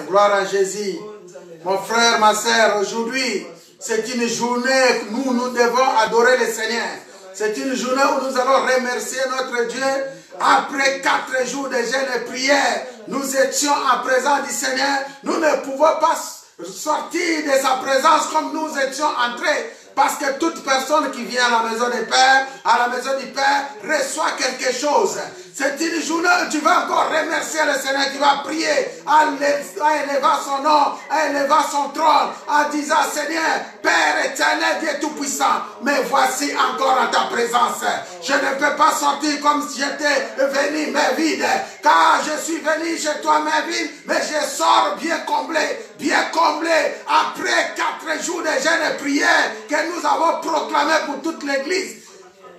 Gloire à Jésus. Mon frère, ma sœur, aujourd'hui, c'est une journée que nous devons adorer le Seigneur. C'est une journée où nous allons remercier notre Dieu. Après 4 jours de jeûne et prière, nous étions en présence du Seigneur. Nous ne pouvons pas sortir de sa présence comme nous étions entrés. Parce que toute personne qui vient à la maison du Père, reçoit quelque chose. C'est une journée où tu vas encore remercier le Seigneur, tu vas prier, à élever son nom, à élever son trône, en disant Seigneur, Père éternel, Dieu tout-puissant, me voici encore en ta présence. Je ne peux pas sortir comme si j'étais venu, mais vide, car je suis venu chez toi, mais vide, mais je sors bien comblé, après 4 jours de jeûne et prière que nous avons proclamé pour toute l'église.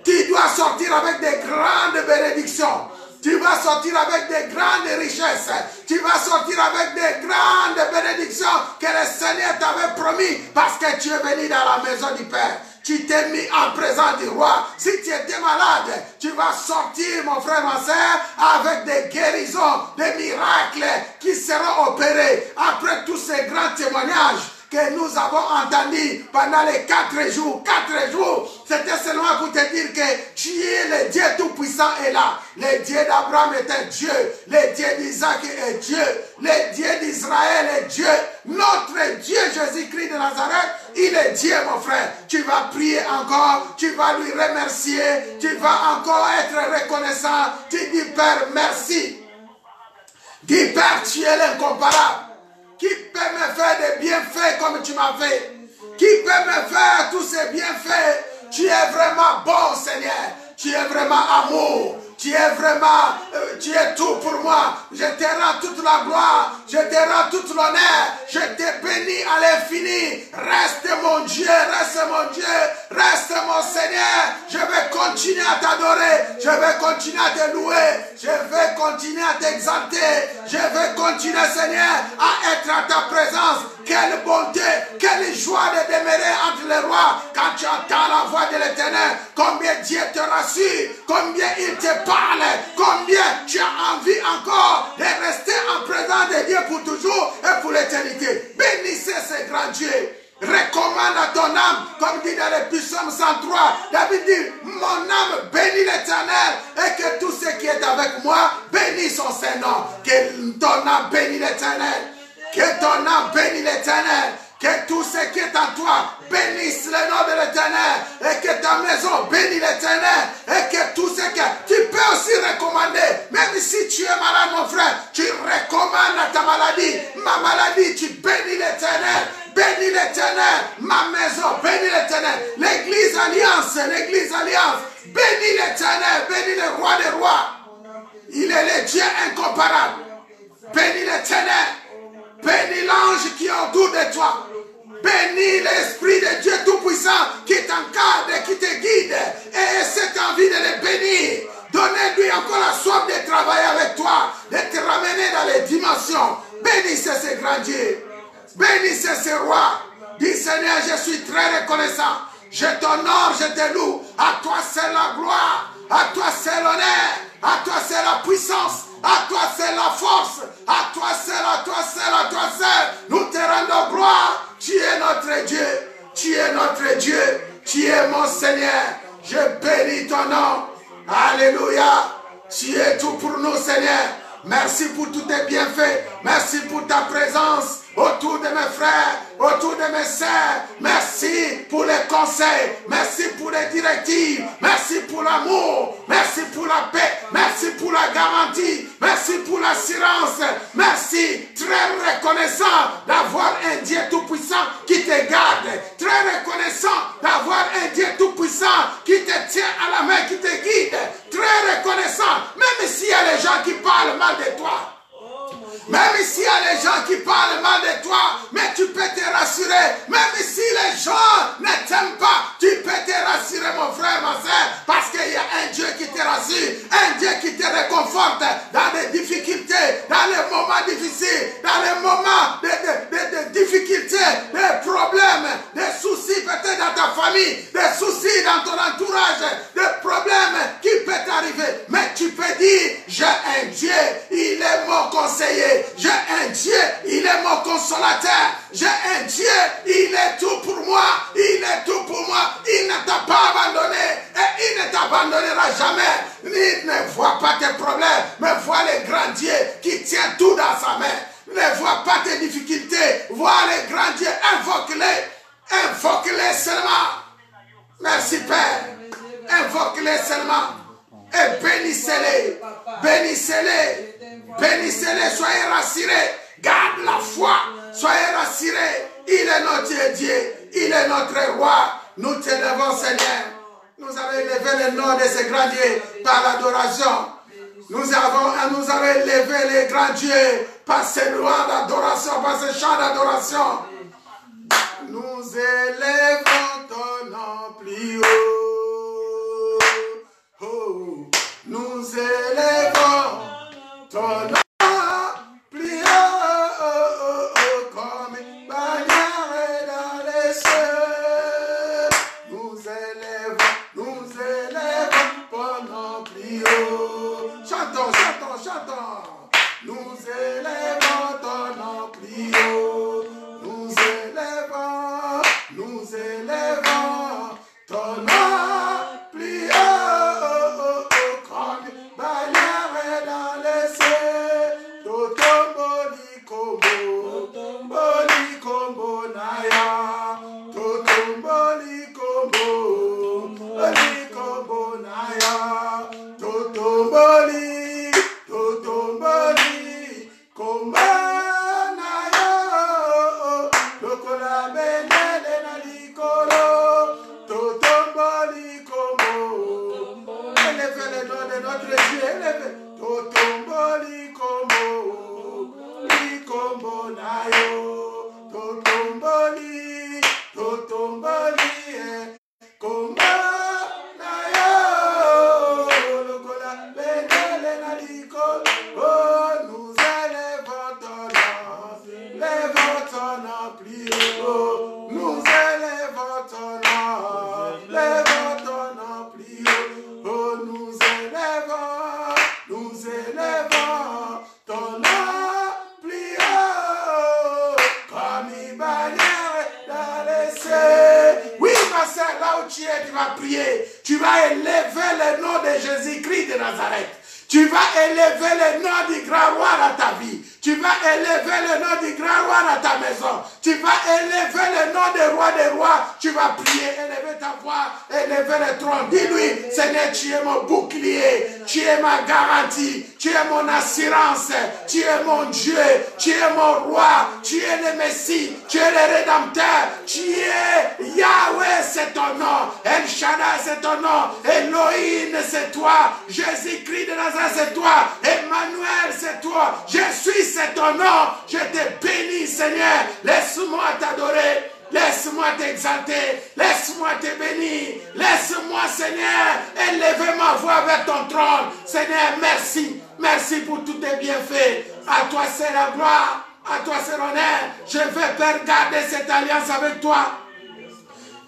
Tu dois sortir avec des grandes bénédictions. Tu vas sortir avec des grandes richesses. Tu vas sortir avec des grandes bénédictions que le Seigneur t'avait promis parce que tu es venu dans la maison du Père. Tu t'es mis en présence du roi. Si tu étais malade, tu vas sortir, mon frère, ma soeur, avec des guérisons, des miracles qui seront opérés. Après tous ces grands témoignages que nous avons entendus pendant les 4 jours. 4 jours, c'était seulement pour te dire que tu es le Dieu tout-puissant est là. Le Dieu d'Abraham est un Dieu. Le Dieu d'Isaac est Dieu. Le Dieu d'Israël est Dieu. Notre Dieu Jésus-Christ de Nazareth, il est Dieu, mon frère. Tu vas prier encore, tu vas lui remercier, tu vas encore être reconnaissant. Tu dis, Père, merci. Dis, Père, tu es l'incomparable. Qui peut me faire des bienfaits comme tu m'as fait? Qui peut me faire tous ces bienfaits? Tu es vraiment bon, Seigneur. Tu es vraiment amour. Tu es vraiment, tu es tout pour moi. Je te rends toute la gloire. Je te rends toute l'honneur. Je te bénis à l'infini. Reste mon Dieu, reste mon Dieu, reste mon Seigneur. Je vais continuer à t'adorer. Je vais continuer à te louer. Je vais continuer à t'exalter. Je vais continuer, Seigneur, à être à ta présence. Quelle bonté, quelle joie de demeurer entre les rois quand tu entends la voix de l'Éternel. Combien Dieu te rassure, combien il te parle, combien tu as envie encore de rester en présence de Dieu pour toujours et pour l'éternité. Bénissez ce grand Dieu. Recommande à ton âme, comme dit dans le Psaume 103, David dit, mon âme bénit l'Éternel et que tout ce qui est avec moi bénisse son Saint-Nom. Que ton âme bénisse l'Éternel. Que ton âme bénisse l'Éternel. Que tout ce qui est en toi bénisse le nom de l'Éternel. Et que ta maison bénisse l'Éternel. Et que tout ce que tu peux aussi recommander. Même si tu es malade, mon frère, tu recommandes à ta maladie. Ma maladie, tu bénis l'Éternel. Bénis l'Éternel. Ma maison, bénis l'Éternel. L'église Alliance, bénis l'Éternel. Bénis le roi des rois. Il est le Dieu incomparable. Bénis l'Éternel. Bénis l'ange qui est autour de toi. Bénis l'Esprit de Dieu Tout-Puissant qui t'encadre, qui te guide. Et cette envie de le bénir. Donnez-lui encore la soif de travailler avec toi, de te ramener dans les dimensions. Bénissez ce grand Dieu. Bénissez ce roi. Dis Seigneur, je suis très reconnaissant. Je t'honore, je te loue. À toi c'est la gloire. À toi c'est l'honneur. À toi c'est la puissance. À toi c'est la force. À toi seul, à toi seul, à toi seul. Nous te rendons gloire. Tu es notre Dieu. Tu es notre Dieu. Tu es mon Seigneur. Je bénis ton nom. Alléluia. Tu es tout pour nous, Seigneur. Merci pour tous tes bienfaits. Merci pour ta présence autour de mes frères, autour de mes sœurs. Merci pour les conseils. Merci pour les directives. Merci pour l'amour. Merci pour la paix. Merci pour la garantie. Merci pour l'assurance. Merci. Très reconnaissant d'avoir un Dieu tout-puissant qui te garde. Très reconnaissant d'avoir un Dieu tout-puissant qui te tient à la main, qui te guide. Très reconnaissant. Même s'il y a les gens qui parlent mal de toi. Même s'il y a les gens qui parlent mal de toi, mais tu peux te rassurer. Même si les gens ne t'aiment pas, tu peux te rassurer, mon frère, ma soeur, parce qu'il y a un Dieu qui te rassure, un Dieu qui te réconforte dans des difficultés, dans les moments difficiles, dans les moments de difficultés, des problèmes, des soucis peut-être dans ta famille, des soucis dans ton entourage, des problèmes qui peuvent t'arriver. Mais tu peux dire, j'ai un Dieu, il est mon conseiller. J'ai un Dieu l'humanité voit les grands dieux. Invoque-les. Invoque-les seulement. Merci Père. Invoque-les seulement. Et bénissez-les. Bénissez-les. Bénissez-les. Soyez rassurés. Garde la foi. Soyez rassurés. Il est notre Dieu. Il est notre roi. Nous t'élevons, Seigneur. Nous avons élevé le nom de ces grands dieux par l'adoration. Nous avons élevé les grands dieux par ces louanges d'adoration, par ces chants d'adoration. Nous élevons ton nom plus haut. Oh, nous élevons ton nom plus haut, comme une bannière dans les cieux. Nous élevons ton nom plus haut. Chantons, chantons, chantons. Nous élevons ton nom plus haut. Nous élevons ton nom plus haut, comme une bannière dans les cieux. Totomboli kombo naya. Totomboli kombo naya. Totomboli kombo naya. Lokola benele na likolo. Totomboli kombo. Élevez le nom de notre Dieu. Élevez. Totomboli kombo nayo. Totomboli kombo nayo. Lokola benele na likolo. Oh, nous élevons ton nom plus haut. Nous élevons ton nom plus haut. Oh, nous élevons ton nom plus haut, comme une bannière dans les cieux. Oui, ma soeur, là où tu es, tu vas prier. Tu vas élever le nom de Jésus-Christ de Nazareth. Tu vas élever le nom du grand roi dans ta vie. Tu vas élever le nom du grand roi dans ta maison. Tu vas élever le nom du roi des rois. Tu vas prier, élever ta voix, élever le trône. Dis-lui, Seigneur, tu es mon bouclier, tu es ma garantie, tu es mon assurance, tu es mon Dieu, tu es mon roi, tu es le Messie, tu es le Rédempteur, tu es Yahweh, c'est ton nom. El Shaddai, c'est ton nom. Elohim, c'est toi. Jésus-Christ de Nazareth, c'est toi. Emmanuel, c'est toi. Je suis, c'est ton nom. Je te bénis, Seigneur. Laisse-moi t'adorer. Laisse-moi t'exalter. Laisse-moi te bénir. Laisse-moi, Seigneur, élever ma voix vers ton trône. Seigneur, merci. Merci pour tous tes bienfaits. À toi, c'est la gloire. À toi, c'est l'honneur. Je vais, Père, garder cette alliance avec toi.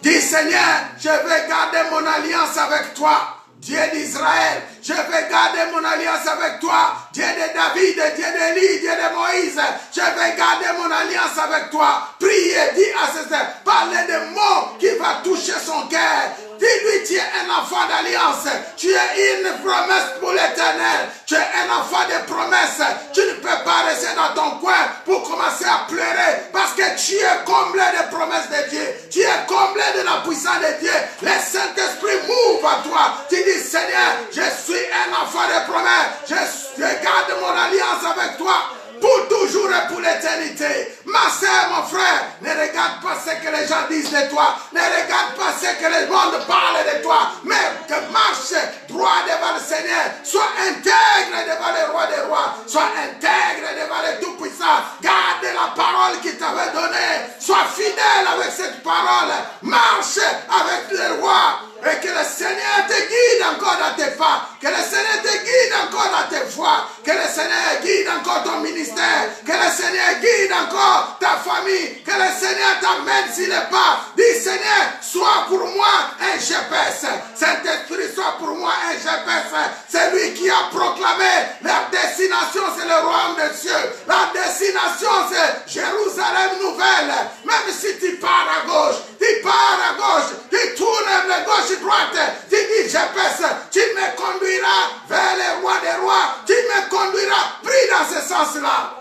Dis, Seigneur, je vais garder mon alliance avec toi. Dieu d'Israël, je vais garder mon alliance avec toi. Dieu de David, Dieu d'Élie, Dieu de Moïse, je vais garder mon alliance avec toi. Priez, dis à César, parlez des mots qui vont toucher son cœur. Dis-lui, tu es un enfant d'alliance. Tu es une promesse pour l'éternel. Tu es un enfant de promesse. Tu ne peux pas rester dans ton coin pour commencer à pleurer parce que tu es comblé de promesses de Dieu. Tu es comblé de la puissance de Dieu. Le Saint-Esprit m'ouvre à toi. Tu dis, Seigneur, je suis un enfant de promesse. Je garde mon alliance avec toi. Pour toujours et pour l'éternité. Ma soeur, mon frère, ne regarde pas ce que les gens disent de toi. Ne regarde pas ce que le monde parle de toi. Mais que marche droit devant le Seigneur. Sois intègre devant le roi des rois. Sois intègre devant le Tout-Puissant. Garde la parole qu'il t'avait donnée. Sois fidèle avec cette parole. Marche avec le roi. Et que le Seigneur te guide encore dans tes pas. Que le Seigneur te guide encore dans tes voies. Que le Seigneur guide encore ton ministère. Que le Seigneur guide encore ta famille. Que le Seigneur t'amène sur les pas. Dis, Seigneur, sois pour moi un GPS. Saint-Esprit, sois pour moi un GPS. C'est lui qui a proclamé la destination, c'est le royaume des cieux. La destination, c'est Jérusalem nouvelle. Même si tu pars à gauche, tu pars à gauche, tu tournes à gauche, droite, tu dis GPS, tu me conduiras vers le roi des rois, tu me conduiras, prie dans ce sens-là.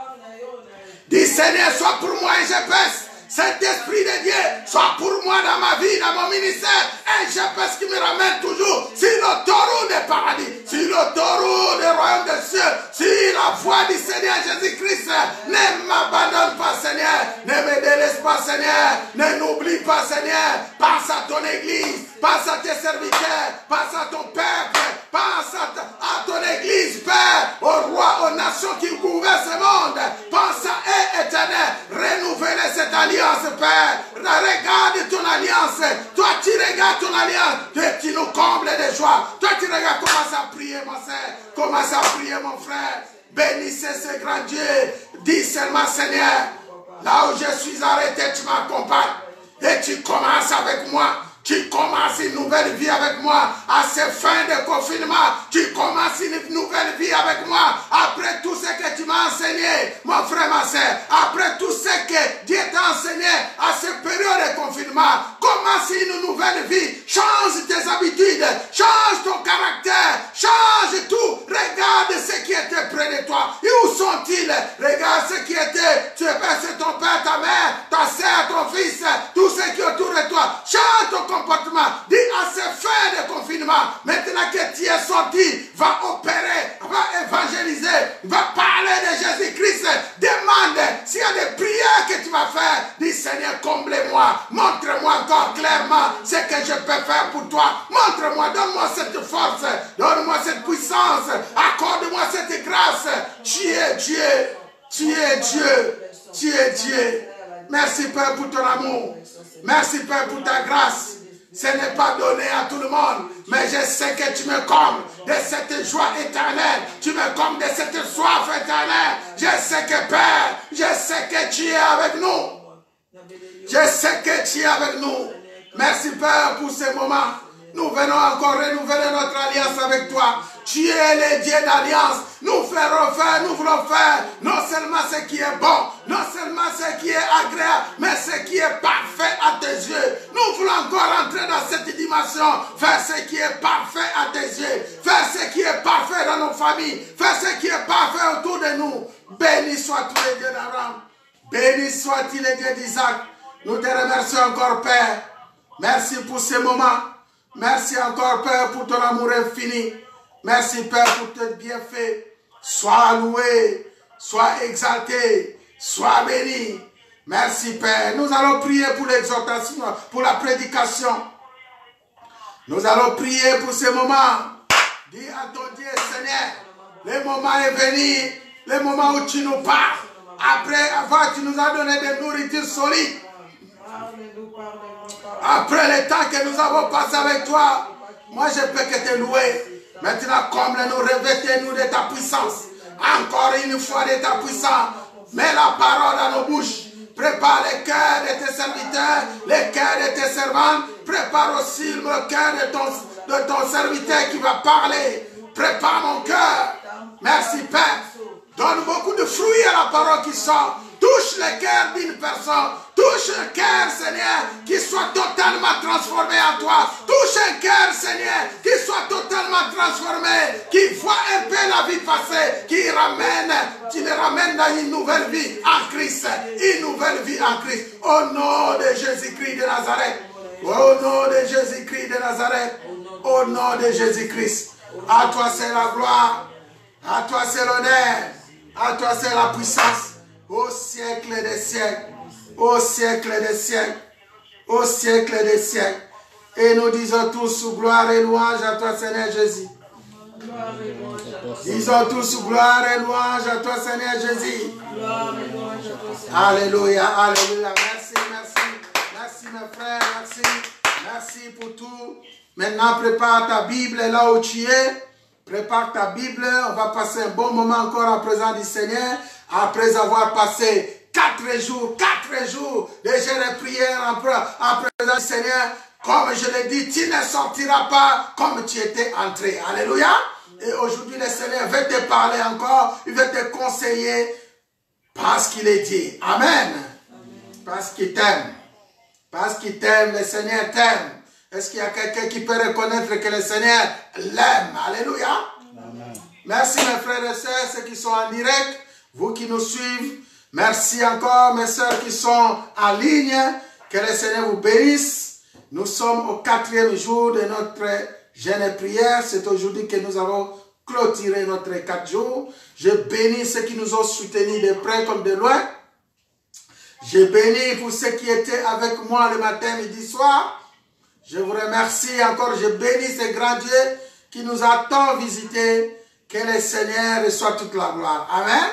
Dis, Seigneur, sois pour moi un GPS. Saint-Esprit de Dieu, sois pour moi dans ma vie, dans mon ministère, un GPS qui me ramène toujours sur l'autoroute des paradis, sur l'autoroute des royaumes des cieux, sur la voie du Seigneur Jésus-Christ. Ne m'abandonne pas, Seigneur, ne me délaisse pas, Seigneur, ne n'oublie pas, Seigneur. Pense à ton église, pense à tes serviteurs, pense à ton peuple, pense à ton église, Père, aux rois, aux nations qui gouvernent ce monde. Pense à eux, Éternel, renouveler cette alliance, Père. Regarde ton alliance. Toi, tu regardes ton alliance. Toi, tu nous combles de joie. Toi, tu regardes, commence à prier, ma soeur. Commence à prier, mon frère. Bénissez ce grand Dieu. Dis seulement, Seigneur, là où je suis arrêté, tu m'accompagnes. Et tu commences avec moi. Tu commences une nouvelle vie avec moi. À ces fins de confinement, tu commences une nouvelle vie avec moi. Après tout ce que tu m'as enseigné, mon frère, ma soeur. Après tout ce que Dieu t'a enseigné à cette période de confinement, commence une nouvelle vie. Change tes habitudes. Change ton caractère. Change tout. Regarde ce qui était près de toi. Et où sont-ils? Regarde ce qui était. Tu es c'est ton père, ta mère, ta soeur, ton fils, tout ce qui est autour de toi. Change ton comportement. Dis à ces fins de confinement, maintenant que tu es sorti, va opérer, va évangéliser, va parler de Jésus-Christ. Demande s'il y a des prières que tu vas faire. Dis Seigneur, comble-moi, montre-moi encore clairement ce que je peux faire pour toi. Montre-moi, donne-moi cette force, donne-moi cette puissance, accorde-moi cette grâce. Tu es Dieu, tu es Dieu, tu es Dieu. Merci Père pour ton amour. Merci Père pour ta grâce. Ce n'est pas donné à tout le monde, mais je sais que tu me combles de cette joie éternelle. Tu me combles de cette soif éternelle. Je sais que Père, je sais que tu es avec nous. Je sais que tu es avec nous. Merci Père pour ce moment. Nous venons encore renouveler notre alliance avec toi. Tu es le Dieu d'alliance. Nous ferons faire, nous voulons faire non seulement ce qui est bon, non seulement ce qui est agréable, mais ce qui est parfait à tes yeux. Nous voulons encore entrer dans cette dimension, faire ce qui est parfait à tes yeux, faire ce qui est parfait dans nos familles, faire ce qui est parfait autour de nous. Béni soit-tu le Dieu d'Abraham, béni soit-il le Dieu d'Isaac. Nous te remercions encore, Père. Merci pour ce moment. Merci encore, Père, pour ton amour infini. Merci, Père, pour tes bienfaits. Sois loué, sois exalté, sois béni. Merci, Père. Nous allons prier pour l'exhortation, pour la prédication. Nous allons prier pour ce moment. Dis à ton Dieu, Seigneur, le moment est venu, le moment où tu nous parles. Après avoir, tu nous as donné des nourritures solides. Après le temps que nous avons passé avec toi, moi je peux que te louer. Maintenant, comble-nous, revêtez-nous de ta puissance. Encore une fois de ta puissance. Mets la parole dans nos bouches. Prépare les cœurs de tes serviteurs, les cœurs de tes servants. Prépare aussi le cœur de ton serviteur qui va parler. Prépare mon cœur. Merci Père. Donne beaucoup de fruits à la parole qui sort. Touche le cœur d'une personne. Touche un cœur, Seigneur, qui soit totalement transformé en toi. Touche un cœur, Seigneur, qui soit totalement transformé, qui voit un peu la vie passée, qui le ramène dans une nouvelle vie en Christ. Une nouvelle vie en Christ. Au nom de Jésus-Christ de Nazareth. Au nom de Jésus-Christ de Nazareth. Au nom de Jésus-Christ. À toi c'est la gloire. À toi c'est l'honneur. À toi c'est la puissance. Au siècle des siècles. Au siècle des siècles. Au siècle des siècles. Et nous disons tous gloire et louange à toi, Seigneur Jésus. Disons tous gloire et louange à toi, Seigneur Jésus. Alléluia, alléluia. Merci, merci. Merci, mes frères, merci. Merci pour tout. Maintenant, prépare ta Bible là où tu es. Prépare ta Bible. On va passer un bon moment encore en présence du Seigneur. Après avoir passé 4 jours de jeûne et prière en présence du Seigneur. Comme je l'ai dit, tu ne sortiras pas comme tu étais entré. Alléluia. Et aujourd'hui, le Seigneur veut te parler encore. Il veut te conseiller parce qu'il est dit. Amen. Parce qu'il t'aime. Parce qu'il t'aime, le Seigneur t'aime. Est-ce qu'il y a quelqu'un qui peut reconnaître que le Seigneur l'aime? Alléluia. Amen. Merci mes frères et sœurs, ceux qui sont en direct, vous qui nous suivez Merci encore mes sœurs qui sont en ligne. Que le Seigneur vous bénisse. Nous sommes au 4e jour de notre jeûne et prière. C'est aujourd'hui que nous avons clôturé notre 4 jours. Je bénis ceux qui nous ont soutenus de près comme de loin. Je bénis pour ceux qui étaient avec moi le matin, midi, soir. Je vous remercie encore. Je bénis ce grand Dieu qui nous a tant visités. Que le Seigneur reçoit toute la gloire. Amen.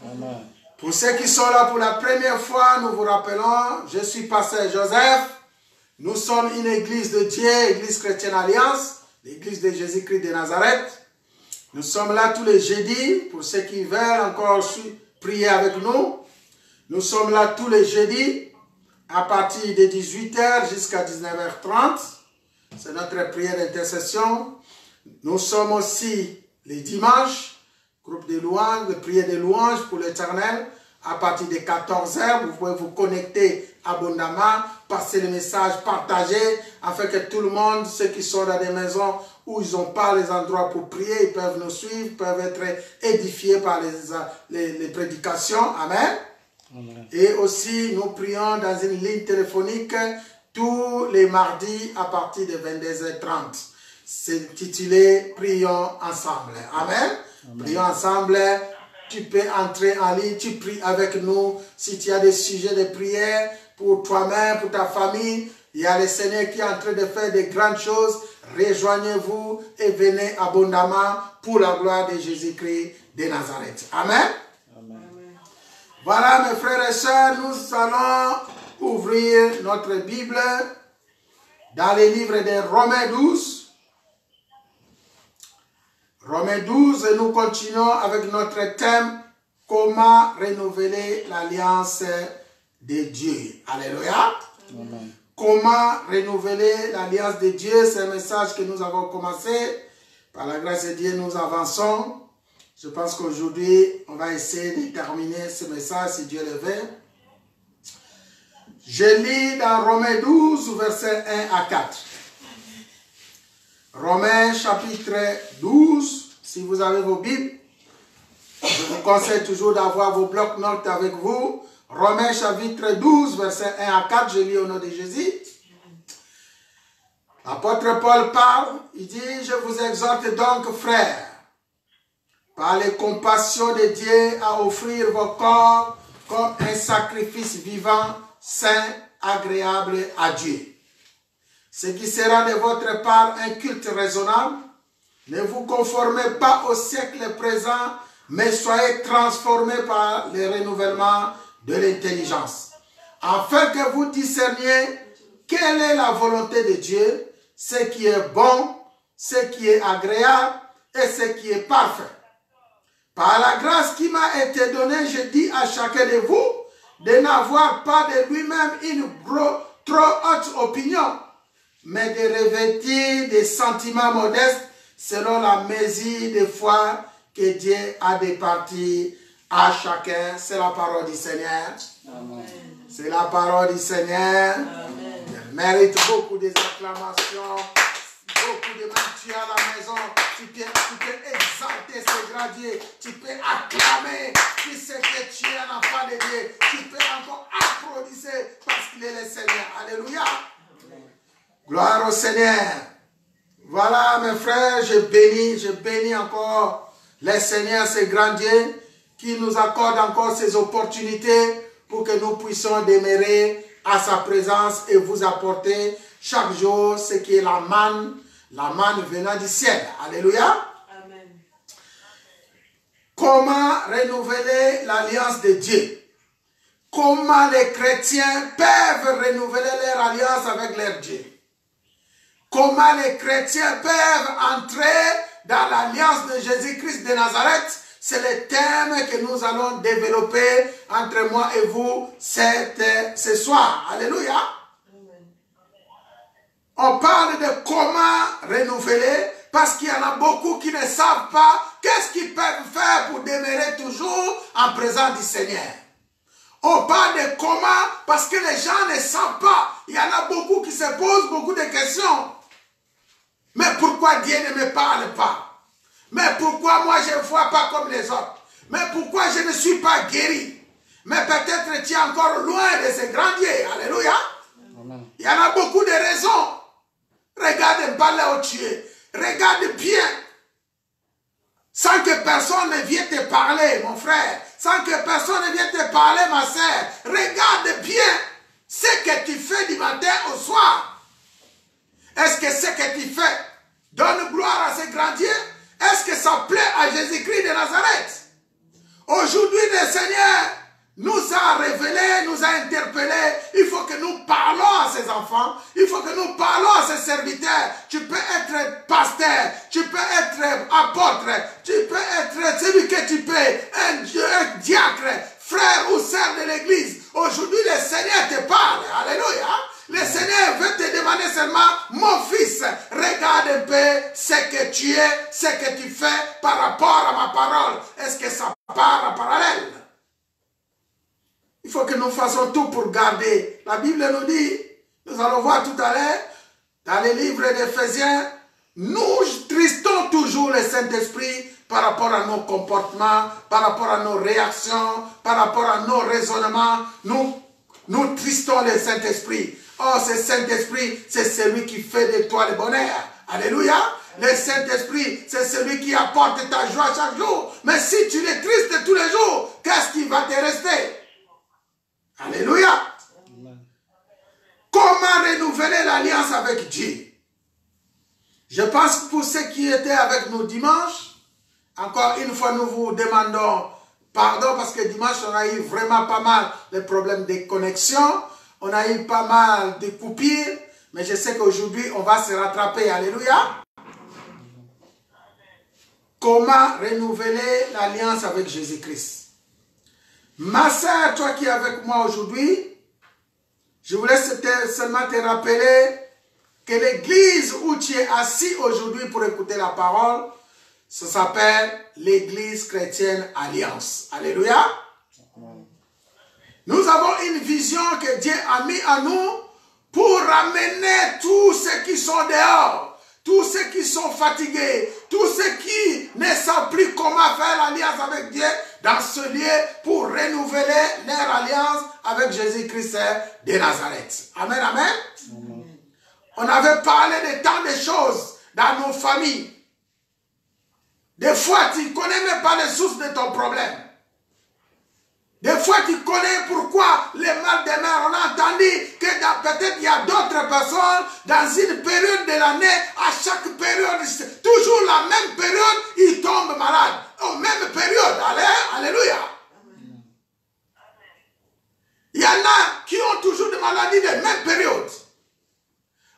Amen. Pour ceux qui sont là pour la première fois, nous vous rappelons, je suis pasteur Joseph. Nous sommes une église de Dieu, église chrétienne alliance, l'église de Jésus-Christ de Nazareth. Nous sommes là tous les jeudis, pour ceux qui veulent encore prier avec nous. Nous sommes là tous les jeudis, à partir de 18h jusqu'à 19h30. C'est notre prière d'intercession. Nous sommes aussi les dimanches, groupe de louanges, de prière de louanges pour l'Éternel. À partir de 14h, vous pouvez vous connecter abondamment, passer les messages, partager, afin que tout le monde, ceux qui sont dans des maisons où ils n'ont pas les endroits pour prier, ils peuvent nous suivre, peuvent être édifiés par les prédications. Amen. Amen. Et aussi, nous prions dans une ligne téléphonique tous les mardis à partir de 22h30. C'est intitulé Prions ensemble. Amen. Amen. Prions ensemble. Tu peux entrer en ligne, tu pries avec nous. Si tu as des sujets de prière pour toi-même, pour ta famille, il y a le Seigneur qui est en train de faire de grandes choses. Rejoignez-vous et venez abondamment pour la gloire de Jésus-Christ de Nazareth. Amen. Amen. Voilà mes frères et sœurs, nous allons ouvrir notre Bible dans les livres de Romains 12. Romains 12, et nous continuons avec notre thème, comment renouveler l'alliance de Dieu. Alléluia. Amen. Comment renouveler l'alliance de Dieu, c'est un message que nous avons commencé. Par la grâce de Dieu, nous avançons. Je pense qu'aujourd'hui, on va essayer de terminer ce message si Dieu le veut. Je lis dans Romains 12, versets 1 à 4. Romains chapitre 12, si vous avez vos Bibles, je vous conseille toujours d'avoir vos blocs-notes avec vous. Romains chapitre 12, versets 1 à 4, je lis au nom de Jésus. L'apôtre Paul parle, il dit, je vous exhorte donc, frères, par les compassions de Dieu, à offrir vos corps comme un sacrifice vivant, saint, agréable à Dieu. Ce qui sera de votre part un culte raisonnable. Ne vous conformez pas au siècle présent, mais soyez transformés par le renouvellement de l'intelligence, afin que vous discerniez quelle est la volonté de Dieu, ce qui est bon, ce qui est agréable et ce qui est parfait. Par la grâce qui m'a été donnée, je dis à chacun de vous de n'avoir pas de lui-même une trop haute opinion, mais de revêtir des sentiments modestes selon la mesure de foi que Dieu a départie à chacun. C'est la parole du Seigneur. C'est la parole du Seigneur. Amen. Elle mérite beaucoup des acclamations, beaucoup de mains. Tu es à la maison, tu peux exalter ce grand Dieu, tu peux acclamer, tu sais que tu es un enfant de Dieu, tu peux encore applaudir parce qu'il est le Seigneur. Alléluia. Gloire au Seigneur. Voilà mes frères, je bénis encore le Seigneur, ce grand Dieu, qui nous accorde encore ces opportunités pour que nous puissions demeurer à sa présence et vous apporter chaque jour ce qui est la manne venant du ciel. Alléluia. Amen. Comment renouveler l'alliance de Dieu? Comment les chrétiens peuvent renouveler leur alliance avec leur Dieu? Comment les chrétiens peuvent entrer dans l'alliance de Jésus-Christ de Nazareth? C'est le thème que nous allons développer entre moi et vous ce soir. Alléluia. On parle de comment renouveler parce qu'il y en a beaucoup qui ne savent pas qu'est-ce qu'ils peuvent faire pour demeurer toujours en présence du Seigneur. On parle de comment parce que les gens ne savent pas. Il y en a beaucoup qui se posent beaucoup de questions. Mais pourquoi Dieu ne me parle pas? Mais pourquoi moi je ne vois pas comme les autres? Mais pourquoi je ne suis pas guéri? Mais peut-être tu es encore loin de ce grandier. Alléluia. Amen. Il y en a beaucoup de raisons. Regarde pas là où tu es. Regarde bien. Sans que personne ne vienne te parler, mon frère. Sans que personne ne vienne te parler, ma soeur. Regarde bien ce que tu fais du matin au soir. Est-ce que ce que tu fais donne gloire à ce grand Dieu? Est-ce que ça plaît à Jésus-Christ de Nazareth? Aujourd'hui, le Seigneur nous a révélé, nous a interpellés. Il faut que nous parlons à ses enfants. Il faut que nous parlons à ses serviteurs. Tu peux être pasteur, tu peux être apôtre, tu peux être celui que tu peux, un diacre, frère ou sœur de l'église. Aujourd'hui, le Seigneur te parle. Alléluia. Le Seigneur veut te demander seulement, mon fils, regarde un peu ce que tu es, ce que tu fais par rapport à ma parole. Est-ce que ça part en parallèle? Il faut que nous fassions tout pour garder. La Bible nous dit, nous allons voir tout à l'heure, dans les livres d'Éphésiens, nous tristons toujours le Saint-Esprit par rapport à nos comportements, par rapport à nos réactions, par rapport à nos raisonnements. Nous tristons le Saint-Esprit. Oh, ce Saint-Esprit, c'est celui qui fait de toi le bonheur. Alléluia. Le Saint-Esprit, c'est celui qui apporte ta joie chaque jour. Mais si tu es triste tous les jours, qu'est-ce qui va te rester? Alléluia. Comment renouveler l'alliance avec Dieu? Je pense que pour ceux qui étaient avec nous dimanche, encore une fois, nous vous demandons pardon parce que dimanche, on a eu vraiment pas mal de problèmes de connexion. On a eu pas mal de coupures. Mais je sais qu'aujourd'hui, on va se rattraper. Alléluia. Comment renouveler l'alliance avec Jésus-Christ? Ma sœur, toi qui es avec moi aujourd'hui, je voulais seulement te rappeler que l'église où tu es assis aujourd'hui pour écouter la parole, ça s'appelle l'église chrétienne Alliance. Alléluia. Nous avons une vision que Dieu a mis à nous pour ramener tous ceux qui sont dehors, tous ceux qui sont fatigués, tous ceux qui ne savent plus comment faire l'alliance avec Dieu dans ce lieu pour renouveler leur alliance avec Jésus-Christ de Nazareth. Amen, amen. Amen. On avait parlé de tant de choses dans nos familles. Des fois, tu ne connais même pas les sources de ton problème. Des fois, tu connais pourquoi les mal de mer. On a entendu que peut-être il y a d'autres personnes dans une période de l'année, à chaque période, toujours la même période, ils tombent malades. Aux mêmes périodes. Alléluia. Il y en a qui ont toujours des maladies de même période.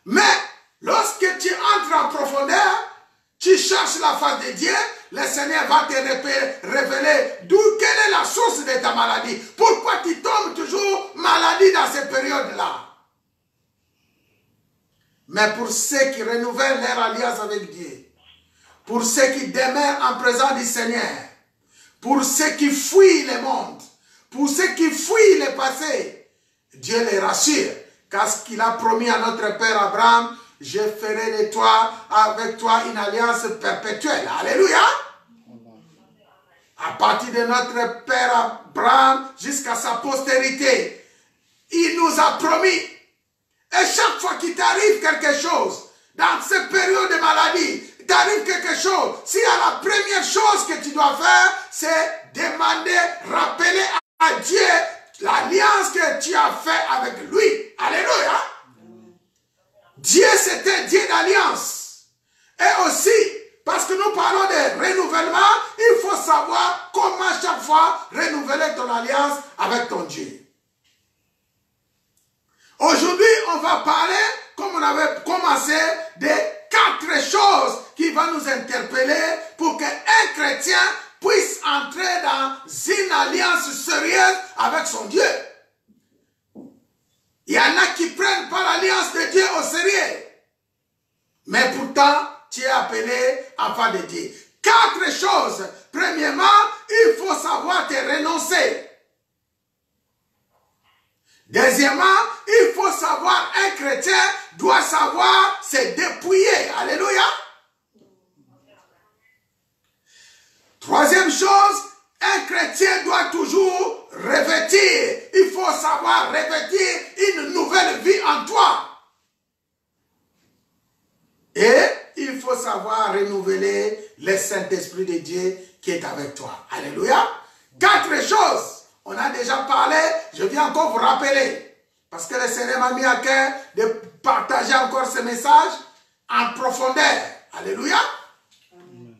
Mais lorsque tu entres en profondeur, tu cherches la face de Dieu, le Seigneur va te révéler d'où, quelle est la source de ta maladie. Pourquoi tu tombes toujours maladie dans ces périodes-là? Mais pour ceux qui renouvellent leur alliance avec Dieu, pour ceux qui demeurent en présence du Seigneur, pour ceux qui fuient le monde, pour ceux qui fuient le passé, Dieu les rassure, car ce qu'il a promis à notre Père Abraham, je ferai de toi, avec toi, une alliance perpétuelle. Alléluia. À partir de notre Père Abraham jusqu'à sa postérité, il nous a promis. Et chaque fois qu'il t'arrive quelque chose, dans cette période de maladie, il t'arrive quelque chose, si la première chose que tu dois faire, c'est demander, rappeler à Dieu l'alliance que tu as faite avec lui. Alléluia. Dieu, c'est un Dieu d'alliance. Et aussi, parce que nous parlons de renouvellement, il faut savoir comment chaque fois renouveler ton alliance avec ton Dieu. Aujourd'hui, on va parler, comme on avait commencé, de 4 choses qui vont nous interpeller pour qu'un chrétien puisse entrer dans une alliance sérieuse avec son Dieu. Il y en a qui prennent pas l'alliance de Dieu au sérieux. Mais pourtant, tu es appelé enfant de Dieu. 4 choses. Premièrement, il faut savoir te renoncer. Deuxièmement, il faut savoir, un chrétien doit savoir se dépouiller. Alléluia. Troisième chose, Un chrétien doit toujours revêtir, il faut savoir revêtir une nouvelle vie en toi. Et il faut savoir renouveler le Saint-Esprit de Dieu qui est avec toi. Alléluia. 4 choses. On a déjà parlé, je viens encore vous rappeler. Parce que le Seigneur m'a mis à cœur de partager encore ce message en profondeur. Alléluia. Amen.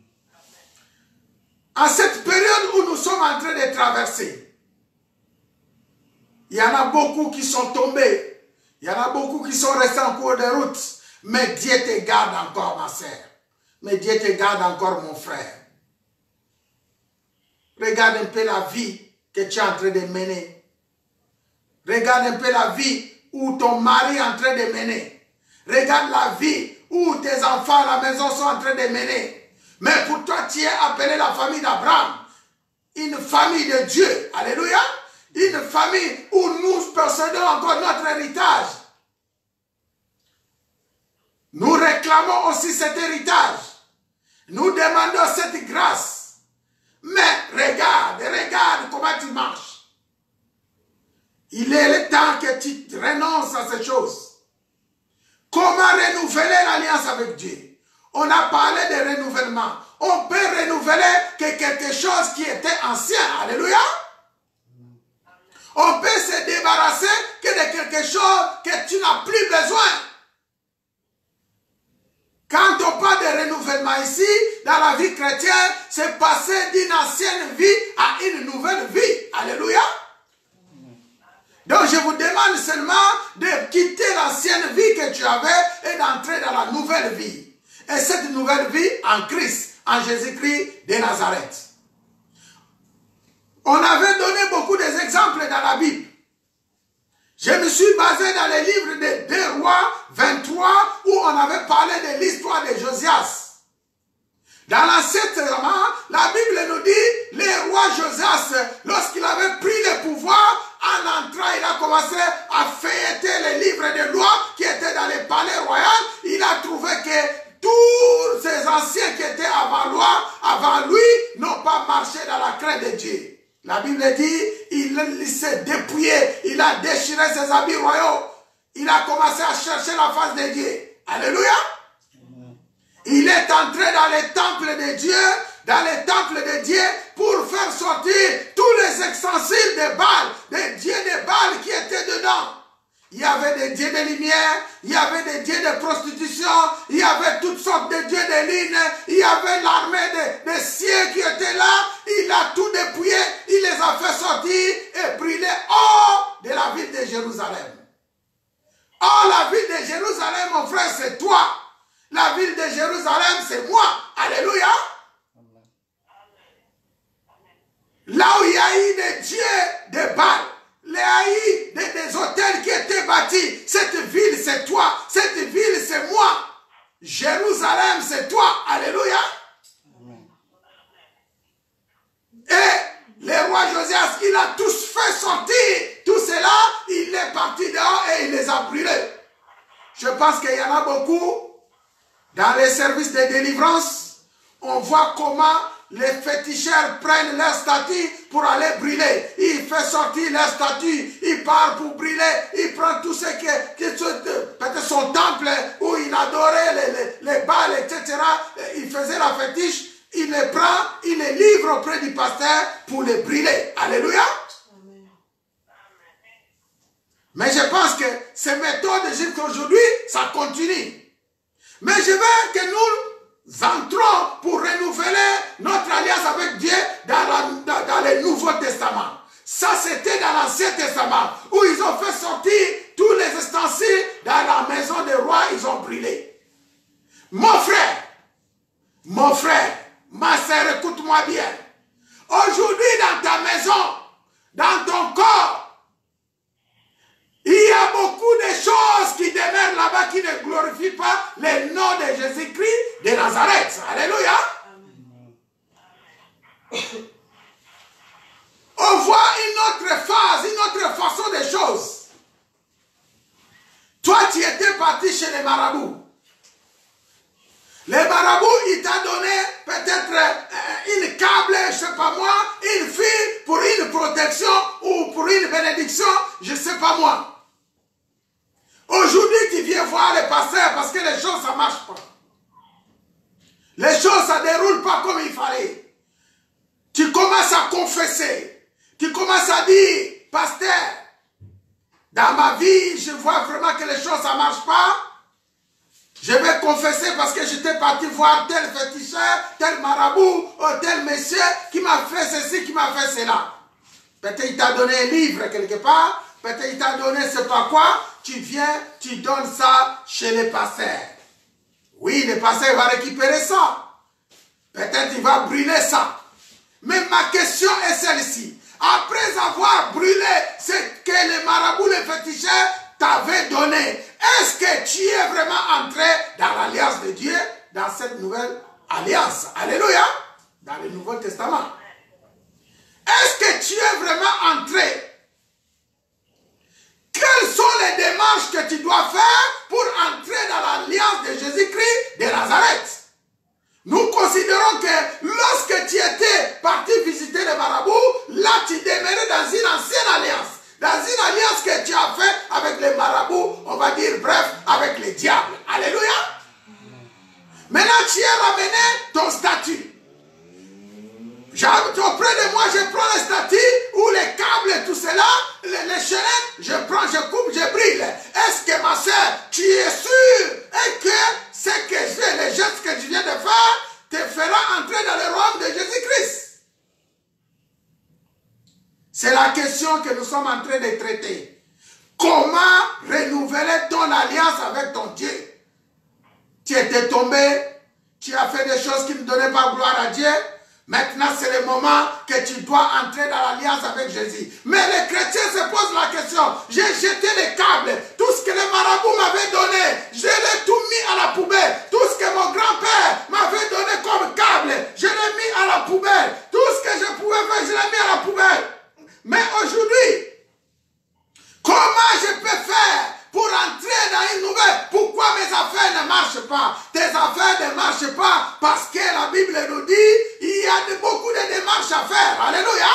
En cette période où nous sommes en train de traverser, il y en a beaucoup qui sont tombés. Il y en a beaucoup qui sont restés en cours de route. Mais Dieu te garde encore, ma sœur. Mais Dieu te garde encore, mon frère. Regarde un peu la vie que tu es en train de mener. Regarde un peu la vie où ton mari est en train de mener. Regarde la vie où tes enfants à la maison sont en train de mener. Mais pour toi, tu es appelé la famille d'Abraham. Une famille de Dieu. Alléluia. Une famille où nous possédons encore notre héritage. Nous réclamons aussi cet héritage. Nous demandons cette grâce. Mais regarde, regarde comment tu marches. Il est le temps que tu renonces à ces choses. Comment renouveler l'alliance avec Dieu? On a parlé de renouvellement. On peut renouveler que quelque chose qui était ancien. Alléluia. On peut se débarrasser que de quelque chose que tu n'as plus besoin. Quand on parle de renouvellement ici, dans la vie chrétienne, c'est passer d'une ancienne vie à une nouvelle vie. Alléluia. Donc je vous demande seulement de quitter l'ancienne vie que tu avais et d'entrer dans la nouvelle vie. Et cette nouvelle vie en Christ, en Jésus-Christ de Nazareth. On avait donné beaucoup d'exemples dans la Bible. Je me suis basé dans les livres de 2 Rois 23 où on avait parlé de l'histoire de Josias. Dans l'Ancien Testament, la Bible nous dit, le roi Josias, lorsqu'il avait pris le pouvoir, en entrant, il a commencé à feuilleter les livres de loi qui étaient dans les palais royaux. Il a trouvé que tous ces anciens qui étaient avant lui, n'ont pas marché dans la crainte de Dieu. La Bible dit, il s'est dépouillé, il a déchiré ses habits royaux. Il a commencé à chercher la face de Dieu. Alléluia. Il est entré dans les temples de Dieu, pour faire sortir tous les ustensiles de Baal, des dieux de Baal qui étaient dedans. Il y avait des dieux de lumière, il y avait des dieux de prostitution, il y avait toutes sortes de dieux de lune, il y avait l'armée des cieux qui était là. Il a tout dépouillé, il les a fait sortir et brûler hors de la ville de Jérusalem. Or, la ville de Jérusalem, mon frère, c'est toi. La ville de Jérusalem, c'est moi. Alléluia. Là où il y a eu des dieux de Baal, il y a eu des hôtels qui étaient bâtis. Cette ville, c'est toi. Cette ville, c'est moi. Jérusalem, c'est toi. Alléluia. Et le roi Josias, il a tous fait sortir. Tout cela, il est parti dehors et il les a brûlés. Je pense qu'il y en a beaucoup. Dans les services de délivrance, on voit comment les féticheurs prennent leur statue pour aller brûler. Il fait sortir leur statue, il part pour brûler, il prend tout ce qui peut-être son temple où il adorait les Baals, etc. Il faisait la fétiche, il les prend, il les livre auprès du pasteur pour les brûler. Alléluia. Amen. Mais je pense que ces méthodes jusqu'à aujourd'hui, ça continue. Mais je veux que nous entrons pour renouveler notre alliance avec Dieu dans le Nouveau Testament. Ça, c'était dans l'Ancien Testament, où ils ont fait sortir tous les ustensiles dans la maison des rois, ils ont brûlé. Mon frère, ma sœur, écoute-moi bien. Aujourd'hui, dans ta maison, dans ton corps, il y a beaucoup de choses qui demeurent là-bas qui ne glorifient pas le nom de Jésus-Christ de Nazareth. Alléluia. Amen. On voit une autre phase, une autre façon de choses. Toi, tu étais parti chez les marabouts. Les marabouts, ils t'ont donné peut-être une câble, je ne sais pas moi, une fille pour une protection ou pour une bénédiction, je ne sais pas moi. Aujourd'hui, tu viens voir les pasteurs parce que les choses, ça ne marche pas. Les choses, ça ne déroule pas comme il fallait. Tu commences à confesser. Tu commences à dire, pasteur, dans ma vie, je vois vraiment que les choses, ça ne marche pas. Je vais confesser parce que j'étais parti voir tel féticheur, tel marabout, ou tel monsieur qui m'a fait ceci, qui m'a fait cela. Peut-être il t'a donné un livre quelque part, peut-être il t'a donné ce pas quoi, tu viens, tu donnes ça chez les pasteurs. Oui, le pasteur va récupérer ça. Peut-être il va brûler ça. Mais ma question est celle-ci. Après avoir brûlé ce que les marabouts, les féticheurs t'avaient donné, est-ce que tu es vraiment entré dans l'alliance de Dieu, dans cette nouvelle alliance? Alléluia! Dans le Nouveau Testament. Est-ce que tu es vraiment entré? Quelles sont les démarches que tu dois faire pour entrer dans l'alliance de Jésus-Christ de Nazareth? Nous considérons que lorsque tu étais parti visiter les marabouts, là tu demeurais dans une ancienne alliance. Dans une alliance que tu as fait avec les marabouts, on va dire bref, avec les diables. Alléluia. Maintenant tu as ramené ton statut. Auprès de moi, je prends le statut ou les câbles et tout cela, les chaînettes, je prends, je coupe, je brille. Est-ce que ma soeur, tu es sûre et que ce que j'ai, les gestes que je viens de faire, te fera entrer dans le royaume de Jésus-Christ? C'est la question que nous sommes en train de traiter. Comment renouveler ton alliance avec ton Dieu? Tu étais tombé, tu as fait des choses qui ne donnaient pas gloire à Dieu. Maintenant, c'est le moment que tu dois entrer dans l'alliance avec Jésus. Mais les chrétiens se posent la question. J'ai jeté les câbles. Tout ce que les marabouts m'avaient donné, je l'ai tout mis à la poubelle. Tout ce que mon grand-père m'avait donné comme câble, je l'ai mis à la poubelle. Tout ce que je pouvais faire, je l'ai mis à la poubelle. Mais aujourd'hui, comment je peux faire pour entrer dans une nouvelle? Pourquoi mes affaires ne marchent pas? Tes affaires ne marchent pas parce que la Bible nous dit il y a beaucoup de démarches à faire. Alléluia.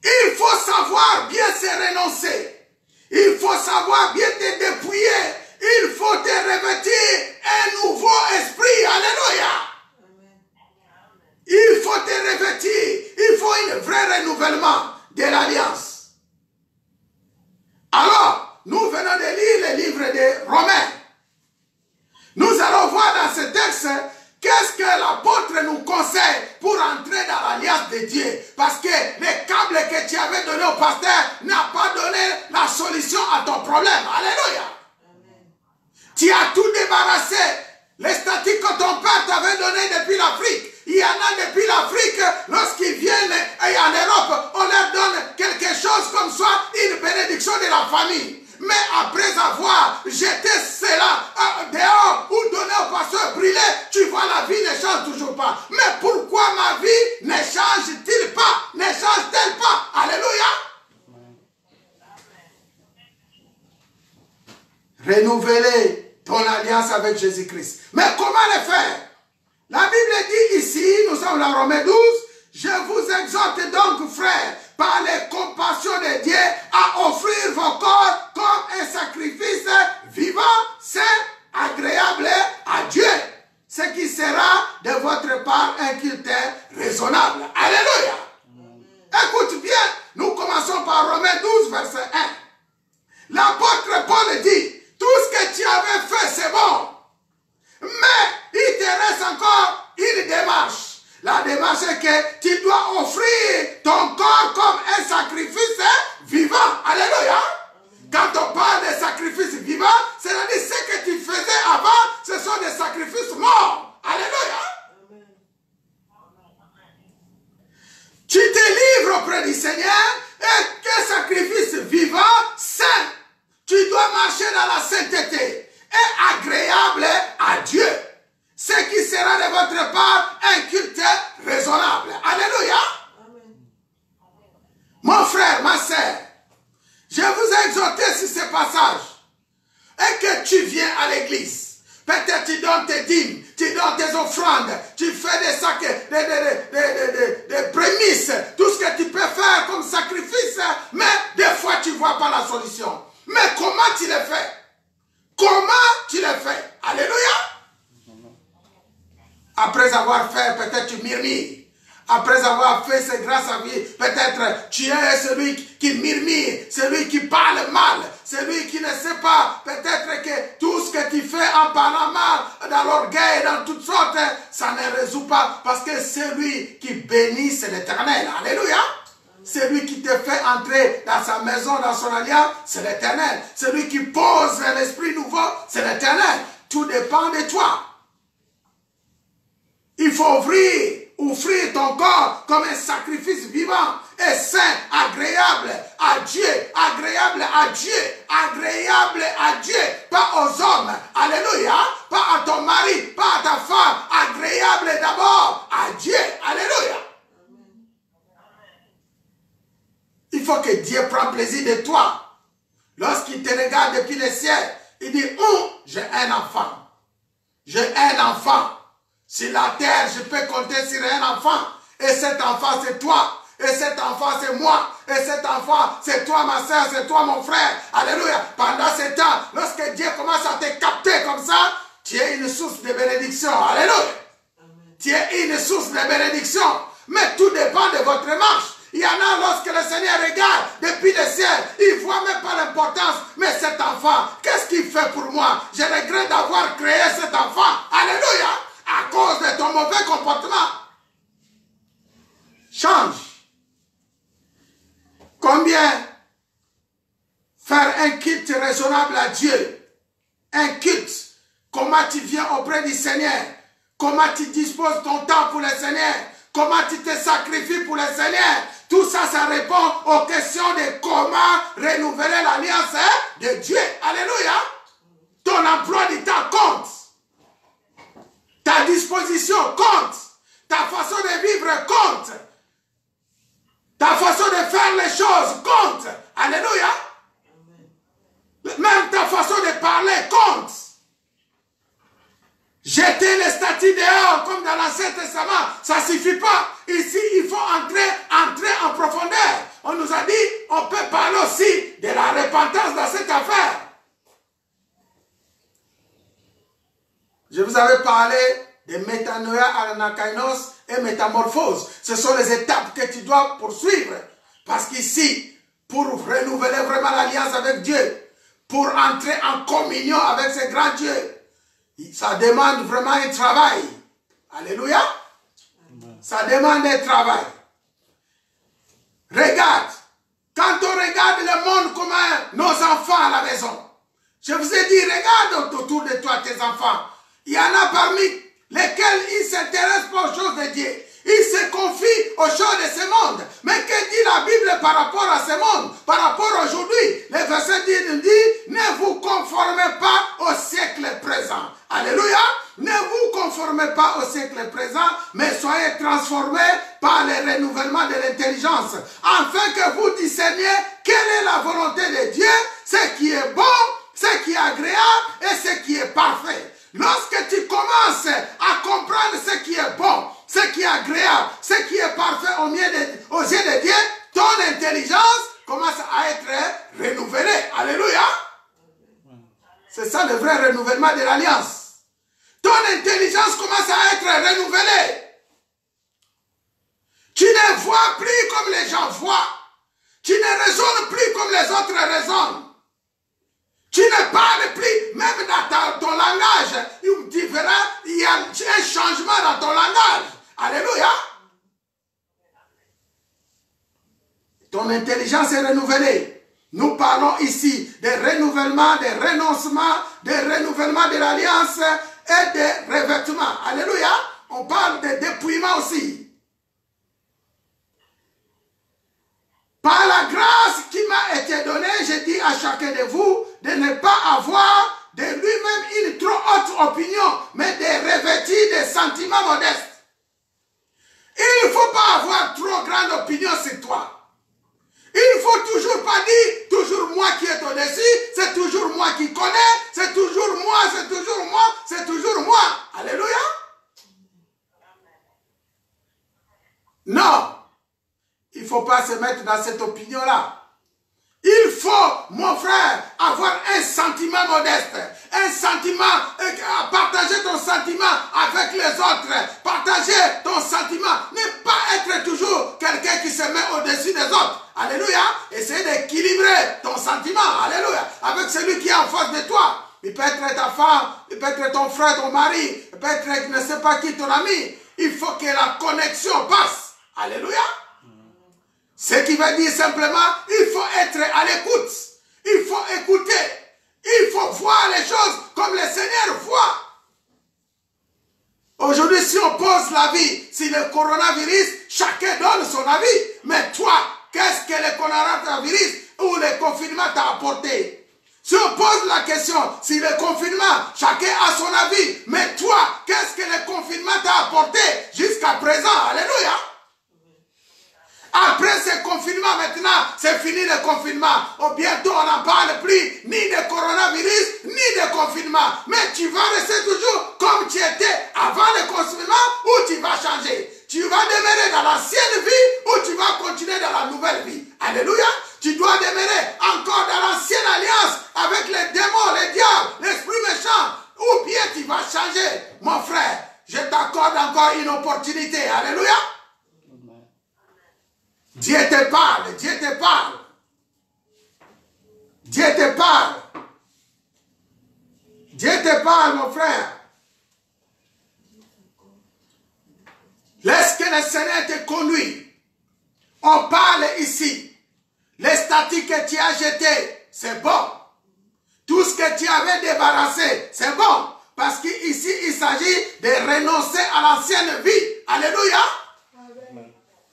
Il faut savoir bien se renoncer. Il faut savoir bien te dépouiller. Il faut te revêtir un nouveau esprit. Alléluia. Il faut te revêtir. Il faut un vrai renouvellement de l'alliance. Alors, nous venons de lire le livre de Romains. Nous allons voir dans ce texte qu'est-ce que l'apôtre nous conseille pour entrer dans l'alliance de Dieu. Parce que les câbles que tu avais donnés au pasteur n'ont pas donné la solution à ton problème. Alléluia. Amen. Tu as tout débarrassé. Les statuts que ton père t'avait donnés depuis l'Afrique. Il y en a depuis l'Afrique, lorsqu'ils viennent en Europe, on leur donne quelque chose comme soit une bénédiction de la famille. Mais après avoir jeté cela dehors ou donné au pasteur brûlé, tu vois la vie ne change toujours pas. Mais pourquoi ma vie ne change-t-il pas? Ne change-t-elle pas? Alléluia. Renouveler ton alliance avec Jésus-Christ. Mais comment le faire? La Bible dit ici, nous sommes dans Romains 12, je vous exhorte donc, frères, par les compassions de Dieu, à offrir vos corps comme un sacrifice vivant, saint, agréable à Dieu, ce qui sera de votre part un culte raisonnable. Alléluia. Écoute bien, nous commençons par Romains 12, verset 1. L'apôtre Paul dit, tout ce que tu avais fait, c'est bon. Mais il te reste encore une démarche. La démarche est que tu dois offrir ton corps comme un sacrifice vivant. Alléluia. Quand on parle de sacrifice vivant, c'est-à-dire ce que tu faisais avant, ce sont des sacrifices morts. Alléluia. Tu te livres auprès du Seigneur et quel sacrifice vivant, saint. Tu dois marcher dans la sainteté et agréable à Dieu. Ce qui sera de votre part un culte raisonnable. Alléluia. Amen. Mon frère, ma soeur, je vous ai exhorté sur ce passage et que tu viens à l'église. Peut-être tu donnes tes dîmes, tu donnes tes offrandes, tu fais des sacs, des prémices, tout ce que tu peux faire comme sacrifice, mais des fois tu ne vois pas la solution. Mais comment tu le fais? Comment tu le fais? Alléluia. Après avoir fait, peut-être tu murmures. Après avoir fait c'est grâce à lui, peut-être tu es celui qui murmure, celui qui parle mal, celui qui ne sait pas, peut-être que tout ce que tu fais en parlant mal, dans l'orgueil, dans toutes sortes, ça ne résout pas, parce que celui qui bénit, c'est l'Éternel. Alléluia. Celui qui te fait entrer dans sa maison, dans son alliance, c'est l'Éternel. Celui qui pose un esprit nouveau, c'est l'Éternel. Tout dépend de toi. Il faut offrir ton corps comme un sacrifice vivant et saint, agréable à Dieu, agréable à Dieu, agréable à Dieu, pas aux hommes, alléluia, pas à ton mari, pas à ta femme, agréable d'abord à Dieu, alléluia. Il faut que Dieu prenne plaisir de toi. Lorsqu'il te regarde depuis le ciel, il dit, oh, j'ai un enfant, j'ai un enfant. Sur la terre, je peux compter sur un enfant. Et cet enfant, c'est toi. Et cet enfant, c'est moi. Et cet enfant, c'est toi, ma soeur, c'est toi, mon frère. Alléluia. Pendant ce temps, lorsque Dieu commence à te capter comme ça, tu es une source de bénédiction. Alléluia. Amen. Tu es une source de bénédiction. Mais tout dépend de votre marche. Il y en a, lorsque le Seigneur regarde depuis le ciel, il ne voit même pas l'importance. Mais cet enfant, qu'est-ce qu'il fait pour moi? Je regrette d'avoir créé cet enfant. Alléluia. À cause de ton mauvais comportement. Change. Combien faire un culte raisonnable à Dieu? Un culte. Comment tu viens auprès du Seigneur? Comment tu disposes ton temps pour le Seigneur? Comment tu te sacrifies pour le Seigneur? Tout ça, ça répond aux questions de comment renouveler l'alliance de Dieu. Alléluia. Ton emploi du temps compte. Ta disposition compte. Ta façon de vivre compte. Ta façon de faire les choses compte. Alléluia. Même ta façon de parler compte. Jeter les statues dehors comme dans l'Ancien Testament, ça ne suffit pas. Ici, il faut entrer en profondeur. On nous a dit, on peut parler aussi de la repentance dans cette affaire. Je vous avais parlé de métanoïa, anakainos et métamorphose. Ce sont les étapes que tu dois poursuivre. Parce qu'ici, pour renouveler vraiment l'alliance avec Dieu, pour entrer en communion avec ce grand Dieu, ça demande vraiment un travail. Alléluia. Ça demande un travail. Regarde. Quand on regarde le monde comme nos enfants à la maison, je vous ai dit, regarde autour de toi tes enfants. Il y en a parmi lesquels ils s'intéressent pas aux choses de Dieu. Ils se confient aux choses de ce monde. Mais que dit la Bible par rapport à ce monde? Par rapport à aujourd'hui? Le verset nous dit, ne vous conformez pas au siècle présent. Alléluia. Ne vous conformez pas au siècle présent, mais soyez transformés par le renouvellement de l'intelligence, afin que vous discerniez quelle est la volonté de Dieu, ce qui est bon, ce qui est agréable et ce qui est parfait. Lorsque tu commences à comprendre ce qui est bon, ce qui est agréable, ce qui est parfait aux yeux de Dieu, ton intelligence commence à être renouvelée. Alléluia. C'est ça le vrai renouvellement de l'alliance. Ton intelligence commence à être renouvelée. Tu ne vois plus comme les gens voient. Tu ne raisonnes plus comme les autres raisonnent. Tu ne parles plus, même dans ton langage, tu verras, il y a un changement dans ton langage. Alléluia. Ton intelligence est renouvelée. Nous parlons ici de renouvellement, de renoncement, de renouvellement de l'alliance et de revêtement. Alléluia. On parle de dépouillement aussi. Par la grâce qui m'a été donnée, je dis à chacun de vous de ne pas avoir de lui-même une trop haute opinion, mais de revêtir des sentiments modestes. Il ne faut pas avoir trop grande opinion sur toi. Il ne faut toujours pas dire, toujours moi qui est au-dessus, c'est toujours moi qui connais, c'est toujours moi, c'est toujours moi, c'est pas se mettre dans cette opinion-là. Il faut, mon frère, avoir un sentiment modeste, un sentiment, partager ton sentiment avec les autres, partager ton sentiment, ne pas être toujours quelqu'un qui se met au-dessus des autres. Alléluia. Essaye d'équilibrer ton sentiment, alléluia, avec celui qui est en face de toi. Il peut être ta femme, il peut être ton frère, ton mari, il peut être je ne sais pas qui, ton ami. Il faut que la connexion passe. Alléluia. Ce qui veut dire simplement, il faut être à l'écoute. Il faut écouter. Il faut voir les choses comme le Seigneur voit. Aujourd'hui, si on pose l'avis sur le coronavirus, chacun donne son avis. Mais toi, qu'est-ce que le coronavirus ou le confinement t'a apporté? Si on pose la question sur le confinement, chacun a son avis. Mais toi, qu'est-ce que le confinement t'a apporté jusqu'à présent? Alléluia. Après ce confinement, maintenant, c'est fini le confinement. Oh, bientôt, on n'en parle plus ni de coronavirus, ni de confinement. Mais tu vas rester toujours comme tu étais avant le confinement ou tu vas changer. Tu vas demeurer dans l'ancienne vie ou tu vas continuer dans la nouvelle vie. Alléluia. Tu dois demeurer encore dans l'ancienne alliance avec les démons, les diables, l'esprit méchant. Ou bien tu vas changer. Mon frère, je t'accorde encore une opportunité. Alléluia. Dieu te parle, Dieu te parle. Dieu te parle. Dieu te parle, mon frère. Laisse que le Seigneur te conduise. On parle ici. Les statues que tu as jetées, c'est bon. Tout ce que tu avais débarrassé, c'est bon. Parce qu'ici, il s'agit de renoncer à l'ancienne vie. Alléluia.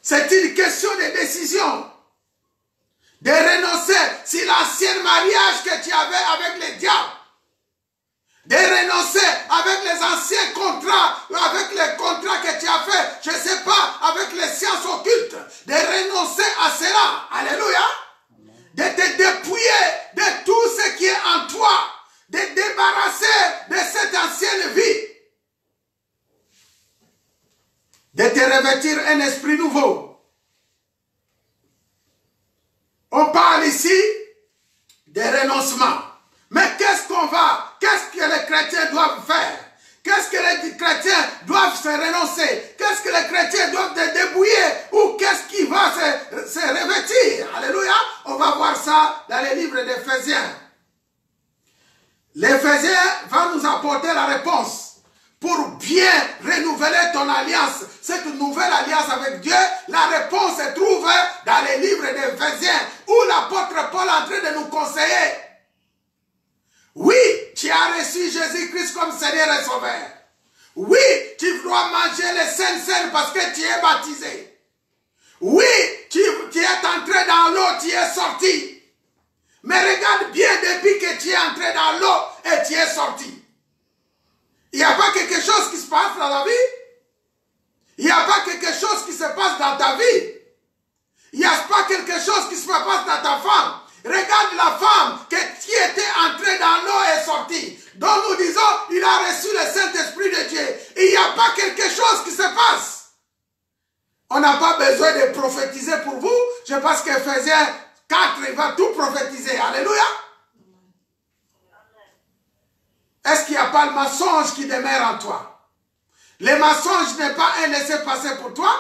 C'est une question de décision. De renoncer sur l'ancien mariage que tu avais avec les diables. De renoncer avec les anciens contrats, avec les contrats que tu as fait, je ne sais pas, avec les sciences occultes. De renoncer à cela. Alléluia. De te dépouiller de tout ce qui est en toi. De te débarrasser de cette ancienne vie. De te revêtir un esprit nouveau. On parle ici de renoncement. Mais qu'est-ce que les chrétiens doivent faire? Qu'est-ce que les chrétiens doivent se renoncer? Qu'est-ce que les chrétiens doivent se débrouiller? Ou qu'est-ce qui va se revêtir? Alléluia. On va voir ça dans les livres d'Éphésiens. L'Éphésiens va nous apporter la réponse. Pour bien renouveler ton alliance, cette nouvelle alliance avec Dieu, la réponse se trouve dans les livres d'Éphésiens, où l'apôtre Paul est en train de nous conseiller. Oui, tu as reçu Jésus-Christ comme Seigneur et Sauveur. Oui, tu dois manger les saints parce que tu es baptisé. Oui, tu es entré dans l'eau, tu es sorti. Mais regarde bien depuis que tu es entré dans l'eau et tu es sorti. Il n'y a pas quelque chose qui se passe dans la vie. Il n'y a pas quelque chose qui se passe dans ta vie. Il n'y a pas quelque chose qui se passe dans ta femme. Regarde la femme qui était entrée dans l'eau et sortie. Donc nous disons, il a reçu le Saint-Esprit de Dieu. Il n'y a pas quelque chose qui se passe. On n'a pas besoin de prophétiser pour vous. Je pense qu'Éphésiens 4, il va tout prophétiser. Alléluia. Est-ce qu'il n'y a pas le mensonge qui demeure en toi? Le mensonge n'est pas un laisser-passer pour toi?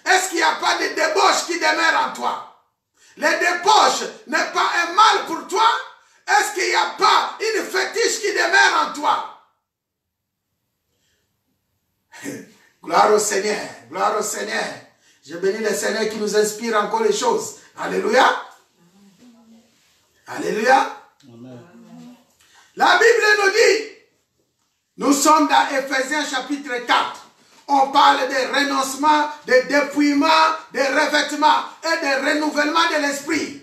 Est-ce qu'il n'y a pas de débauche qui demeure en toi? Le débauche n'est pas un mal pour toi? Est-ce qu'il n'y a pas une fétiche qui demeure en toi? Gloire au Seigneur, gloire au Seigneur. Je bénis le Seigneur qui nous inspire encore les choses. Alléluia. Alléluia. Amen. La Bible nous dit, nous sommes dans Éphésiens chapitre 4. On parle de renoncement, de dépouillement, de revêtement et de renouvellement de l'esprit.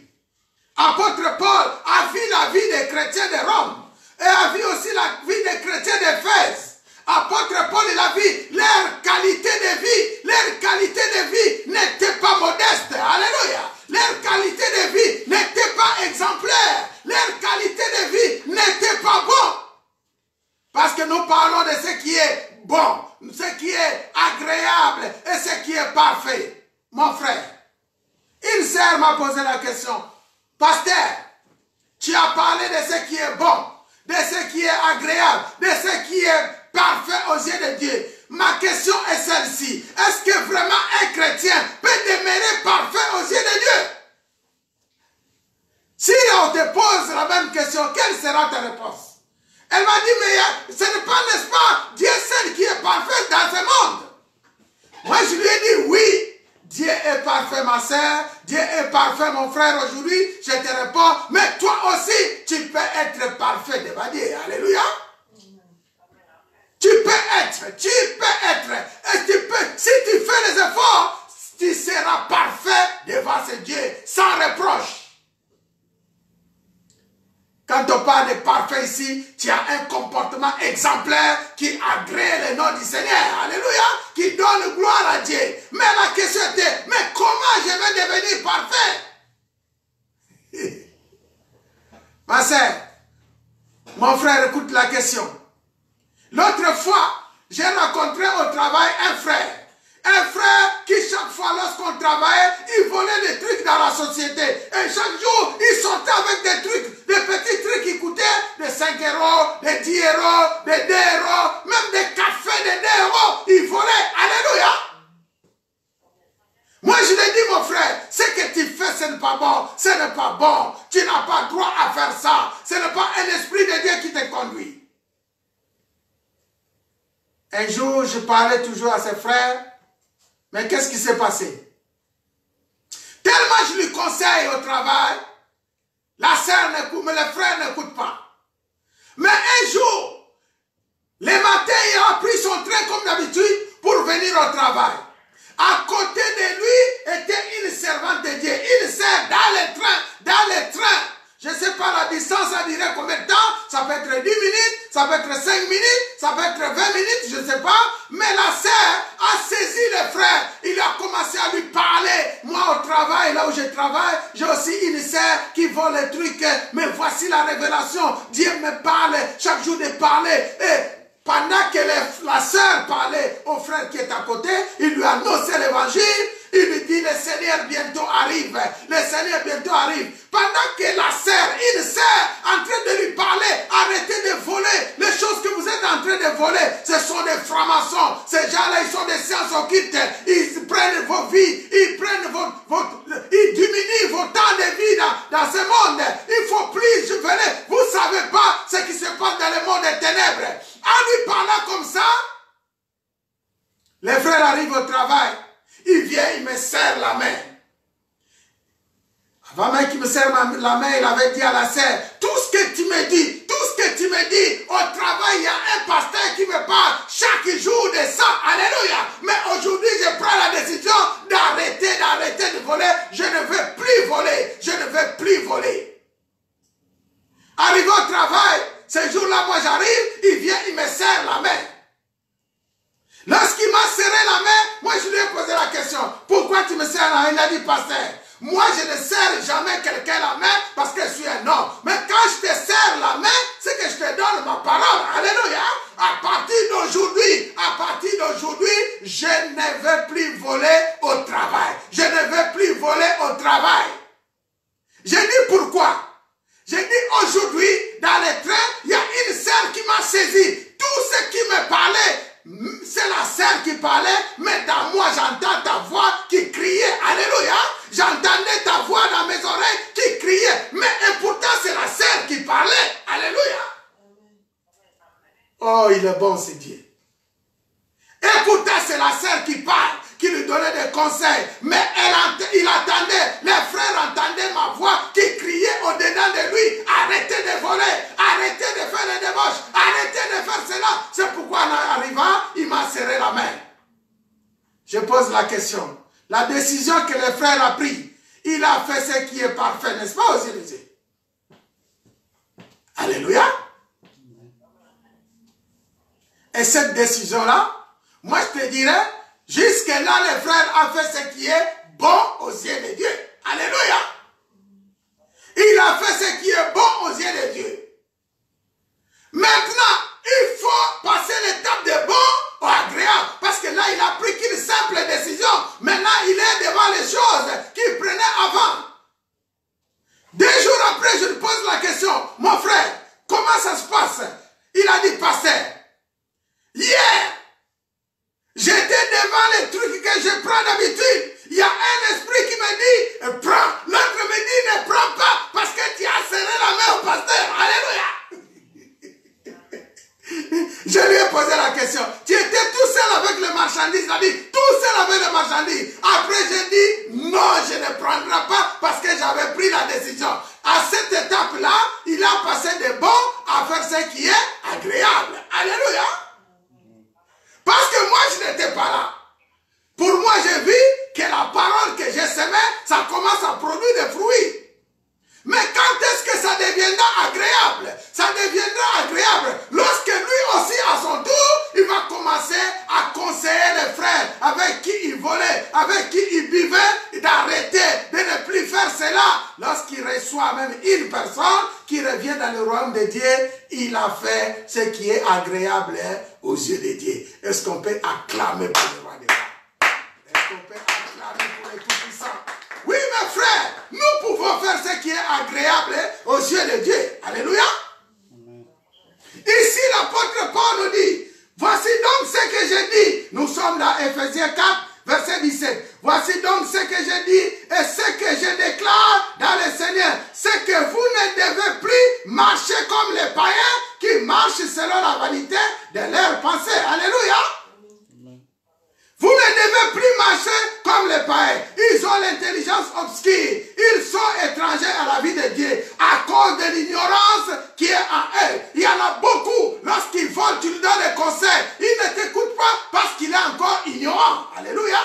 Apôtre Paul a vu la vie des chrétiens de Rome et a vu aussi la vie des chrétiens d'Éphèse. Apôtre Paul, il a vu leur qualité de vie. Leur qualité de vie n'était pas modeste. Alléluia. Leur qualité de vie n'était pas exemplaire. Leur qualité de vie n'était pas bon. Parce que nous parlons de ce qui est bon, ce qui est agréable et ce qui est parfait. Mon frère, il m'a posé la question. Pasteur, tu as parlé de ce qui est bon, de ce qui est agréable, de ce qui est parfait aux yeux de Dieu. Ma question est celle-ci. Est-ce que vraiment un chrétien peut demeurer parfait aux yeux de Dieu? Si on te pose la même question, quelle sera ta réponse? Elle m'a dit, mais ce n'est pas, n'est-ce pas, Dieu seul qui est parfait dans ce monde. Moi, je lui ai dit, oui, Dieu est parfait, ma soeur, Dieu est parfait, mon frère, aujourd'hui. Je te réponds, mais toi aussi, tu peux être parfait devant Dieu. Alléluia. Tu peux être, et tu peux, si tu fais les efforts, tu seras parfait devant ce Dieu, sans reproche. Quand on parle de parfait ici, tu as un comportement exemplaire qui agrée le nom du Seigneur. Alléluia. Qui donne gloire à Dieu. Mais la question était, mais comment je vais devenir parfait? Ma sœur, mon frère, écoute la question. L'autre fois, j'ai rencontré au travail un frère. Un frère qui chaque fois lorsqu'on travaillait, il volait des trucs dans la société. Et chaque jour, il sortait avec des trucs, des petits trucs qui coûtaient de 5 euros, de 10 euros, de 2 euros, même des cafés de 2 euros. Il volait. Alléluia. Moi, je lui ai dit, mon frère, ce que tu fais, ce n'est pas bon. Ce n'est pas bon. Tu n'as pas droit à faire ça. Ce n'est pas un esprit de Dieu qui te conduit. Un jour, je parlais toujours à ses frères. Mais qu'est-ce qui s'est passé? Tellement je lui conseille au travail, la sœur n'écoute, mais le frère n'écoute pas. Mais un jour, le matin, il a pris son train comme d'habitude pour venir au travail. À côté de lui était une servante de Dieu. Il sert dans le train. Je ne sais pas la distance, ça dirait combien de temps. Ça peut être 10 minutes, ça peut être 5 minutes, ça peut être 20 minutes, je ne sais pas. Mais la sœur a saisi le frère. Il a commencé à lui parler. Moi, au travail, là où je travaille, j'ai aussi une sœur qui vole les trucs. Mais voici la révélation. Dieu me parle chaque jour de parler. Et pendant que la sœur parlait au frère qui est à côté, il lui annonçait l'évangile. Il lui dit, le Seigneur bientôt arrive. Le Seigneur bientôt arrive. Pendant que la sœur, une sœur, en train de lui parler, arrêtez de voler. Les choses que vous êtes en train de voler, ce sont des francs-maçons. Ces gens-là, ils sont des sciences occultes. Ils prennent vos vies. Ils prennent ils diminuent vos temps de vie dans ce monde. Il faut plus, vous ne savez pas ce qui se passe dans le monde des ténèbres. En lui parlant comme ça, les frères arrivent au travail. Il vient, il me serre la main. Avant même qu'il me serre la main, il avait dit à la sœur, tout ce que tu me dis, au travail, il y a un pasteur qui me parle chaque jour de ça. Alléluia. Mais aujourd'hui, je prends la décision d'arrêter de voler. Je ne veux plus voler. Je ne veux plus voler. Arrivé au travail, ce jour-là, moi j'arrive, il vient, il me serre la main. Lorsqu'il m'a serré la main, moi je lui ai posé la question, pourquoi tu me serres la main? Il a dit, pasteur, moi je ne serre jamais quelqu'un la main parce que je suis un homme. Mais quand je te serre la main, c'est que je te donne ma parole. Alléluia. À partir d'aujourd'hui, je ne veux plus voler au travail. Je ne veux plus voler au travail. J'ai dit pourquoi? J'ai dit aujourd'hui, dans le train, il y a une sœur qui m'a saisi. Tout ce qui me parlait, c'est la sœur qui parlait, mais dans moi j'entends ta voix qui criait. Alléluia. J'entendais ta voix dans mes oreilles qui criait. Mais et pourtant c'est la sœur qui parlait. Alléluia. Oh, il est bon ce Dieu. Et pourtant c'est la sœur qui parle, qui lui donnait des conseils. Mais il attendait, les frères entendaient ma voix qui criait au-dedans de lui. Arrêtez de voler, arrêtez de faire les débauches, arrêtez de faire cela. C'est pourquoi en arrivant, il m'a serré la main. Je pose la question. La décision que le frère a prise, il a fait ce qui est parfait, n'est-ce pas aux yeux de Dieu? Alléluia. Et cette décision-là, moi je te dirais, jusque-là, le frère a fait ce qui est bon aux yeux de Dieu. Alléluia. Il a fait ce qui est bon aux yeux de Dieu. Maintenant, il faut passer l'étape de bon au agréable. Parce que là, il a pris qu'une simple décision. Maintenant, il est devant les choses qu'il prenait avant. mon frère, comment ça se passe? Il a dit, pasteur, hier, j'étais devant les trucs que je prends d'habitude. Il y a un esprit qui me dit, prends. L'autre me dit, ne prends pas parce que tu as serré la main au pasteur. Alléluia. Je lui ai posé la question. Tu étais tout seul avec les marchandises. Il a dit, tout seul avec les marchandises. Après, j'ai dit, non, je ne prendrai pas parce que j'avais pris la décision. À cette étape-là, il a passé des bons à faire ce qui est agréable. Alléluia. Parce que moi, je n'étais pas là. Pour moi, j'ai vu que la parole que j'ai semée, ça commence à produire des fruits. Mais quand est-ce que ça deviendra agréable? Ça deviendra agréable lorsque lui aussi, à son tour, il va commencer à conseiller les frères avec qui il volait, avec qui il buvait, d'arrêter, de ne plus faire cela. Lorsqu'il reçoit même une personne qui revient dans le royaume de Dieu, il a fait ce qui est agréable aux yeux de Dieu. Est-ce qu'on peut acclamer pour le roi des rois? Est-ce qu'on peut acclamer pour le Tout-Puissant? Oui, mes frères, nous pouvons faire ce qui est agréable aux yeux de Dieu. Alléluia. Amen. Ici, l'apôtre Paul nous dit, voici donc ce que je dis. Nous sommes dans Ephésiens 4, verset 17. Voici donc ce que je dis et ce que je déclare dans le Seigneur. C'est que vous ne devez plus marcher comme les païens qui marchent selon la vanité de leurs pensées. Alléluia. Vous ne devez plus marcher comme les païens. Ils ont l'intelligence obscure. Ils sont étrangers à la vie de Dieu à cause de l'ignorance qui est en eux. Il y en a beaucoup. Lorsqu'ils volent, tu lui donnes des conseils. Ils ne t'écoutent pas parce qu'il est encore ignorant. Alléluia.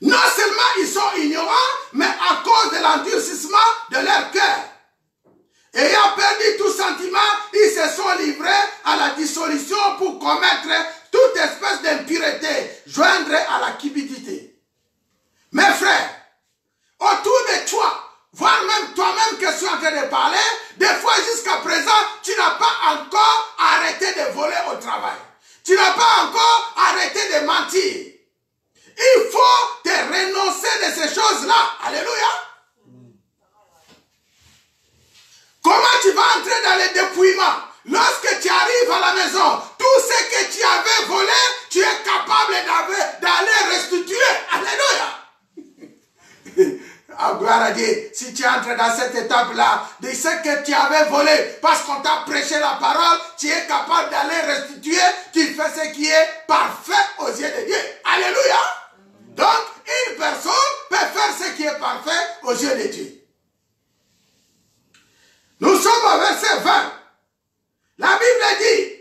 Non seulement ils sont ignorants, mais à cause de l'endurcissement de leur cœur. Ayant perdu tout sentiment, ils se sont livrés à la dissolution pour commettre toute espèce d'impureté, joindre à la cupidité. Mes frères, autour de toi, voire même toi-même que je suis en train de parler, des fois jusqu'à présent, tu n'as pas encore arrêté de voler au travail. Tu n'as pas encore arrêté de mentir. Il faut te renoncer de ces choses-là. Alléluia. Comment tu vas entrer dans le dépouillement? Lorsque tu arrives à la maison, tout ce que tu avais volé, tu es capable d'aller restituer. Alléluia. Ah, gloire à Dieu. Si tu entres dans cette étape-là, de ce que tu avais volé, parce qu'on t'a prêché la parole, tu es capable d'aller restituer, tu fais ce qui est parfait aux yeux de Dieu. Alléluia. Donc, une personne peut faire ce qui est parfait aux yeux de Dieu. Nous sommes au verset 20. La Bible dit,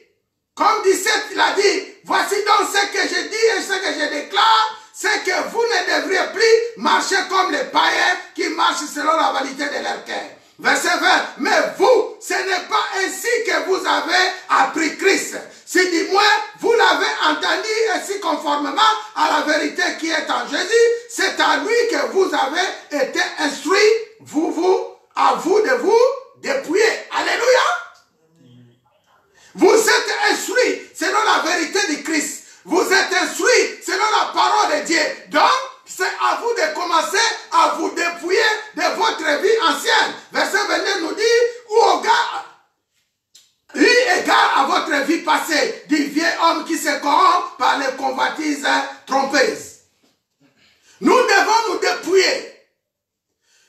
comme 17 il a dit, voici donc ce que je dis et ce que je déclare, c'est que vous ne devriez plus marcher comme les païens qui marchent selon la vanité de leur cœur. Verset 20, mais vous, ce n'est pas ainsi que vous avez appris Christ. Si du moins vous l'avez entendu ainsi conformément à la vérité qui est en Jésus, c'est à lui que vous avez été instruits, à vous de vous dépouiller. Alléluia. Vous êtes instruits selon la vérité de Christ. Vous êtes instruits selon la parole de Dieu. Donc, c'est à vous de commencer à vous dépouiller de votre vie ancienne. Verset 22 nous dit, eu égard à votre vie passée, du vieux homme qui se corrompt par les convoitises trompeuses. Nous devons nous dépouiller.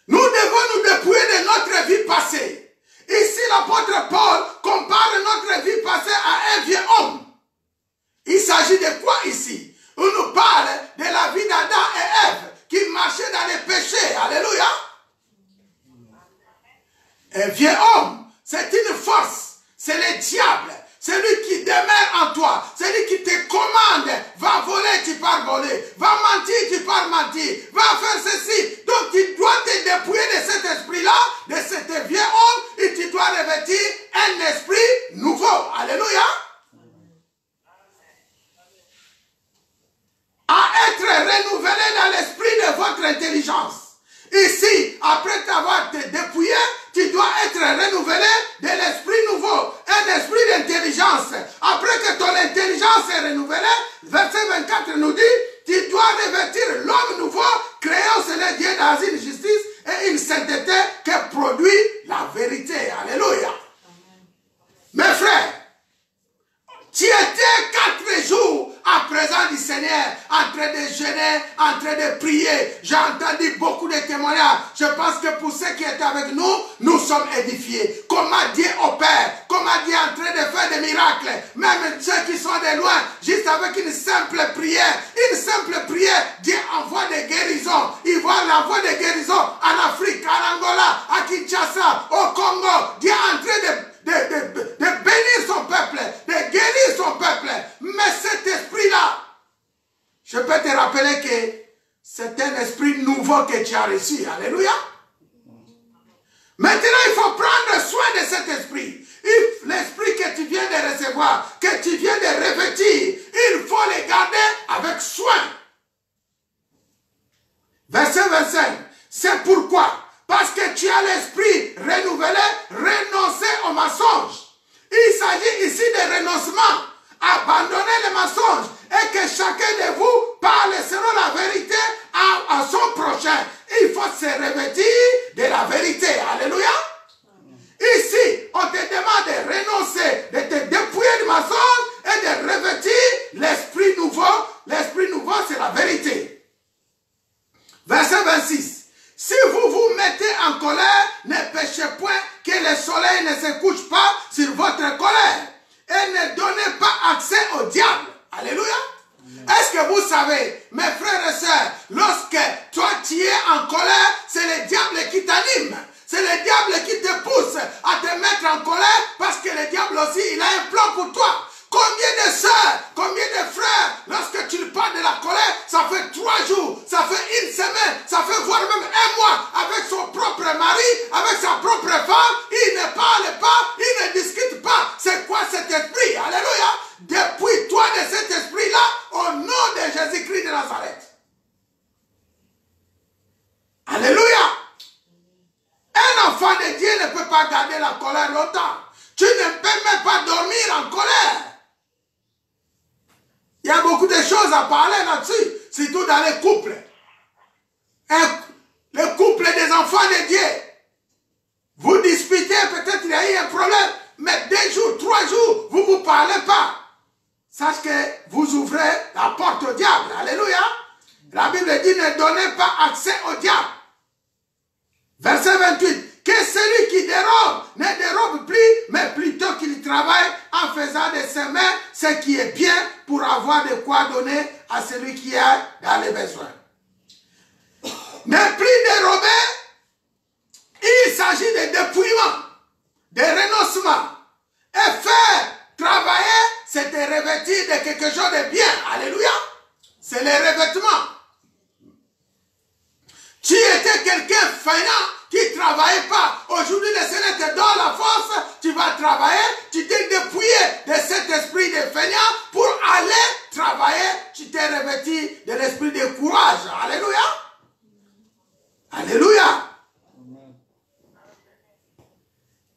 Nous devons nous dépouiller de notre vie passée. Ici, l'apôtre Paul compare notre vie passée à un vieux homme. Il s'agit de quoi ici? On nous parle de la vie d'Adam et Ève qui marchaient dans les péchés. Alléluia. Un vieux homme, c'est une force. C'est le diable. Celui qui demeure en toi. Celui qui te commande. Va voler, tu pars voler. Va mentir, tu pars mentir. Va faire ceci. Donc tu dois te dépouiller de cet esprit-là, de cet vieux homme, et tu dois revêtir un esprit nouveau. Alléluia. À être renouvelé dans l'esprit de votre intelligence. Ici, après t'avoir dépouillé, tu dois être renouvelé de l'esprit nouveau, un esprit d'intelligence. Après que ton intelligence est renouvelée, verset 24 nous dit, tu dois revêtir l'homme nouveau, créé au Seigneur Dieu dans une justice et c'est une sainteté qui produit la vérité. Alléluia. Mes frères, tu étais 4 jours à présent du Seigneur, en train de jeûner, en train de prier. J'ai entendu beaucoup de témoignages. Je pense que pour ceux qui étaient avec nous, nous sommes édifiés. Comment Dieu opère, comment Dieu est en train de faire des miracles. Même ceux qui sont de loin, juste avec une simple prière, Dieu envoie des guérisons. Il envoie des guérisons en Afrique, en Angola, à Kinshasa, au Congo. Dieu est en train de bénir son peuple, de guérir son peuple. Mais cet esprit-là, je peux te rappeler que c'est un esprit nouveau que tu as reçu. Alléluia. Maintenant, il faut prendre soin de cet esprit. L'esprit que tu viens de recevoir, que tu viens de revêtir, il faut le garder avec soin. Verset 25. C'est pourquoi, parce que tu as l'esprit renouvelé, renoncer au mensonge. Il s'agit ici de renoncement. Abandonnez les mensonges et que chacun de vous parle selon la vérité à son prochain. Il faut se revêtir de la vérité. Alléluia. Ici, on te demande de renoncer, de te dépouiller du mensonge et de revêtir l'esprit nouveau. L'esprit nouveau, c'est la vérité. Verset 26. Si vous vous mettez en colère, ne péchez point, que le soleil ne se couche pas sur votre colère. Et ne donnez pas accès au diable. Alléluia. Est-ce que vous savez, mes frères et sœurs, lorsque toi tu es en colère, c'est le diable qui t'anime. C'est le diable qui te pousse à te mettre en colère parce que le diable aussi, il a un plan pour toi. Combien de sœurs, combien de frères, lorsque tu parles de la colère, ça fait 3 jours, ça fait 1 semaine, ça fait voire même 1 mois avec son propre mari, avec sa propre femme, il ne parle pas, il ne discute pas. C'est quoi cet esprit? Alléluia. Dépouille-toi de cet esprit-là au nom de Jésus-Christ de Nazareth. Alléluia. Un enfant de Dieu ne peut pas garder la colère longtemps. Tu ne peux même pas dormir en colère. Il y a beaucoup de choses à parler là-dessus, surtout dans les couples. Le couple des enfants de Dieu. Vous disputez, peut-être il y a eu un problème, mais 2 jours, 3 jours, vous ne vous parlez pas. Sache que vous ouvrez la porte au diable. Alléluia. La Bible dit ne donnez pas accès au diable. Verset 28. Que celui qui dérobe ne dérobe plus, mais plutôt qu'il travaille en faisant de ses mains ce qui est bien pour avoir de quoi donner à celui qui est dans les besoins. Ne plus dérober, il s'agit de dépouillement, de renoncement. Et faire travailler, c'est te revêtir de quelque chose de bien. Alléluia. C'est le revêtement. Tu étais quelqu'un feignant qui ne travaillait pas. Aujourd'hui, le Seigneur te donne la force. Tu vas travailler. Tu t'es dépouillé de cet esprit de feignant pour aller travailler. Tu t'es revêtu de l'esprit de courage. Alléluia. Alléluia.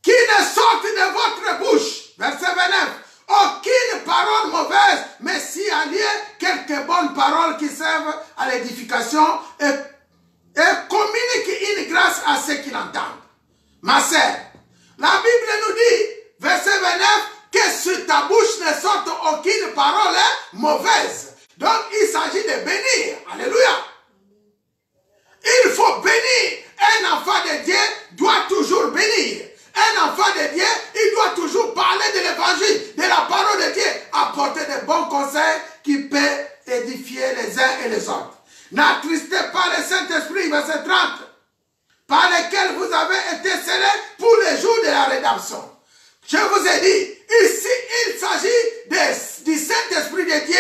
Qui ne sorte de votre bouche. Verset 29. Aucune parole mauvaise, mais si il y a quelques bonnes paroles qui servent à l'édification et communique une grâce à ceux qui l'entendent. Ma sœur, la Bible nous dit, verset 29, que sur ta bouche ne sorte aucune parole mauvaise. Donc, il s'agit de bénir. Alléluia. Il faut bénir. Un enfant de Dieu doit toujours bénir. Un enfant de Dieu, il doit toujours parler de l'évangile, de la parole de Dieu, apporter de bons conseils qui peuvent édifier les uns et les autres. N'attristez pas le Saint-Esprit, verset 30, par lequel vous avez été scellés pour les jours de la rédemption. Je vous ai dit, ici, il s'agit du Saint-Esprit de Dieu,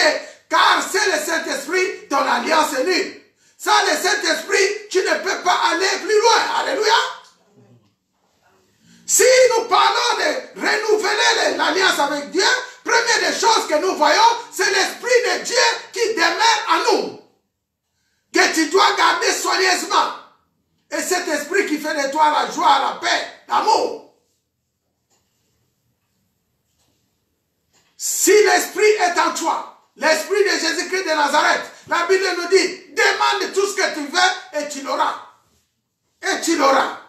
car c'est le Saint-Esprit, ton alliance est nulle. Sans le Saint-Esprit, tu ne peux pas aller plus loin. Alléluia. Si nous parlons de renouveler l'alliance avec Dieu, première des choses que nous voyons, c'est l'Esprit de Dieu qui demeure en nous. Que tu dois garder soigneusement. Et cet esprit qui fait de toi la joie, la paix, l'amour. Si l'esprit est en toi, l'esprit de Jésus-Christ de Nazareth, la Bible nous dit, demande tout ce que tu veux et tu l'auras. et tu l'auras.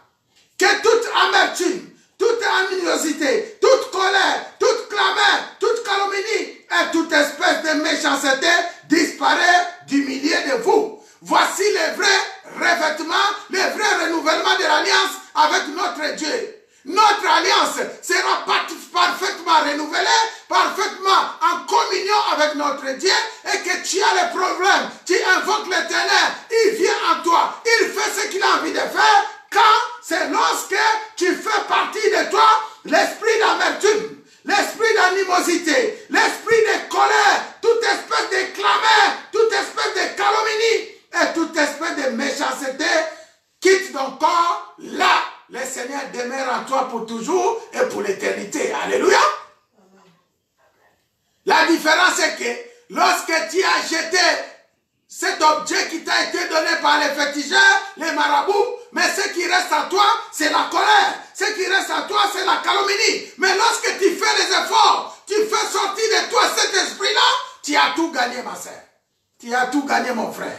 Que toute amertume, toute animosité, toute colère, toute clameur, toute calomnie et toute espèce de méchanceté disparaît du milieu de vous. Voici les vrais revêtements, les vrais renouvellements de l'alliance avec notre Dieu. Notre alliance sera parfaitement renouvelée, parfaitement en communion avec notre Dieu, et que tu as les problèmes, tu invoques l'Éternel, il vient en toi, il fait ce qu'il a envie de faire, quand c'est lorsque tu fais partie de toi l'esprit d'amertume, l'esprit d'animosité, l'esprit de colère, toute espèce de clameur, toute espèce de calomnie et toute espèce de méchanceté quitte ton corps. Là, le Seigneur demeure en toi pour toujours et pour l'éternité. Alléluia. La différence est que lorsque tu as jeté cet objet qui t'a été donné par les féticheurs, les marabouts, mais ce qui reste à toi, c'est la colère. Ce qui reste à toi, c'est la calomnie. Mais lorsque tu fais les efforts, tu fais sortir de toi cet esprit-là, tu as tout gagné, ma sœur. Tu as tout gagné, mon frère.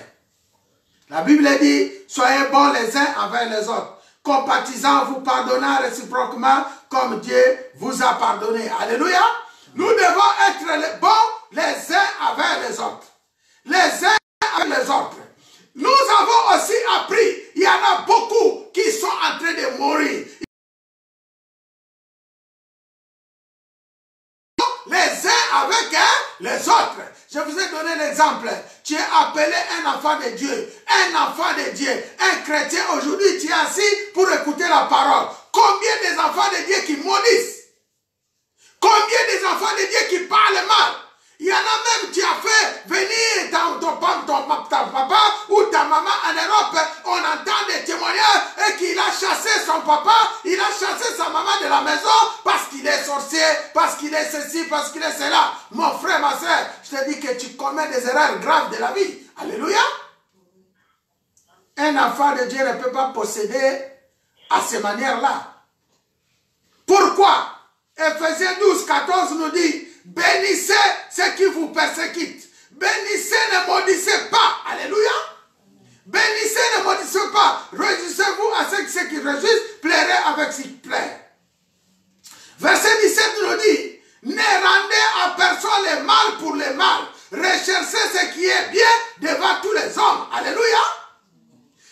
La Bible dit, soyez bons les uns envers les autres, compatissant, vous pardonnant réciproquement comme Dieu vous a pardonné. Alléluia. Nous devons être bons les uns envers les autres. Les uns avec les autres. Nous avons aussi appris, il y en a beaucoup qui sont en train de mourir. Les uns avec les autres. Je vous ai donné l'exemple. Tu es appelé un enfant de Dieu. Un enfant de Dieu. Un chrétien aujourd'hui, tu es assis pour écouter la parole. Combien des enfants de Dieu qui maudissent? Combien des enfants de Dieu qui parlent mal? Il y en a même qui a fait venir ton papa ou ta maman en Europe. On entend des témoignages et qu'il a chassé son papa, il a chassé sa maman de la maison parce qu'il est sorcier, parce qu'il est ceci, parce qu'il est cela. Mon frère, ma soeur, je te dis que tu commets des erreurs graves de la vie. Alléluia. Un enfant de Dieu ne peut pas posséder à ces manières-là. Pourquoi? Ephésiens 12, 14 nous dit, bénissez ceux qui vous persécutent. Bénissez, ne maudissez pas. Alléluia. Bénissez, ne maudissez pas. Réjouissez-vous à ceux qui réjouissent, plairez avec ce qui plaît. Verset 17 nous dit, ne rendez à personne le mal pour le mal. Recherchez ce qui est bien devant tous les hommes. Alléluia.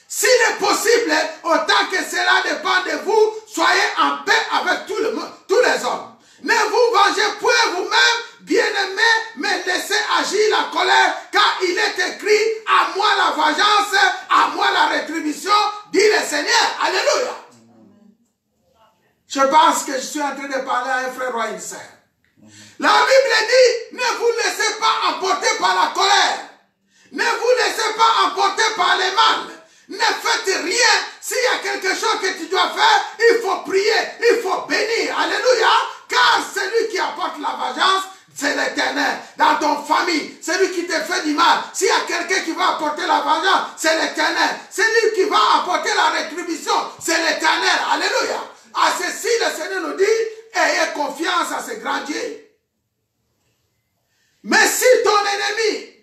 S'il est possible, autant que cela dépend de vous, soyez en paix avec tous les hommes. Ne vous vengez point vous-même, bien-aimés, mais laissez agir la colère, car il est écrit, à moi la vengeance, à moi la rétribution, dit le Seigneur. Alléluia. Je pense que je suis en train de parler à un frère ou à une sœur. La Bible dit, ne vous laissez pas emporter par la colère. Ne vous laissez pas emporter par les mal. Ne faites rien. S'il y a quelque chose que tu dois faire, il faut prier, il faut bénir. Alléluia. Car celui qui apporte la vengeance, c'est l'Éternel. Dans ton famille, celui qui te fait du mal, s'il y a quelqu'un qui va apporter la vengeance, c'est l'Éternel. Celui qui va apporter la rétribution, c'est l'Éternel. Alléluia. À ceci, le Seigneur nous dit, ayez confiance à ce grand Dieu. Mais si ton ennemi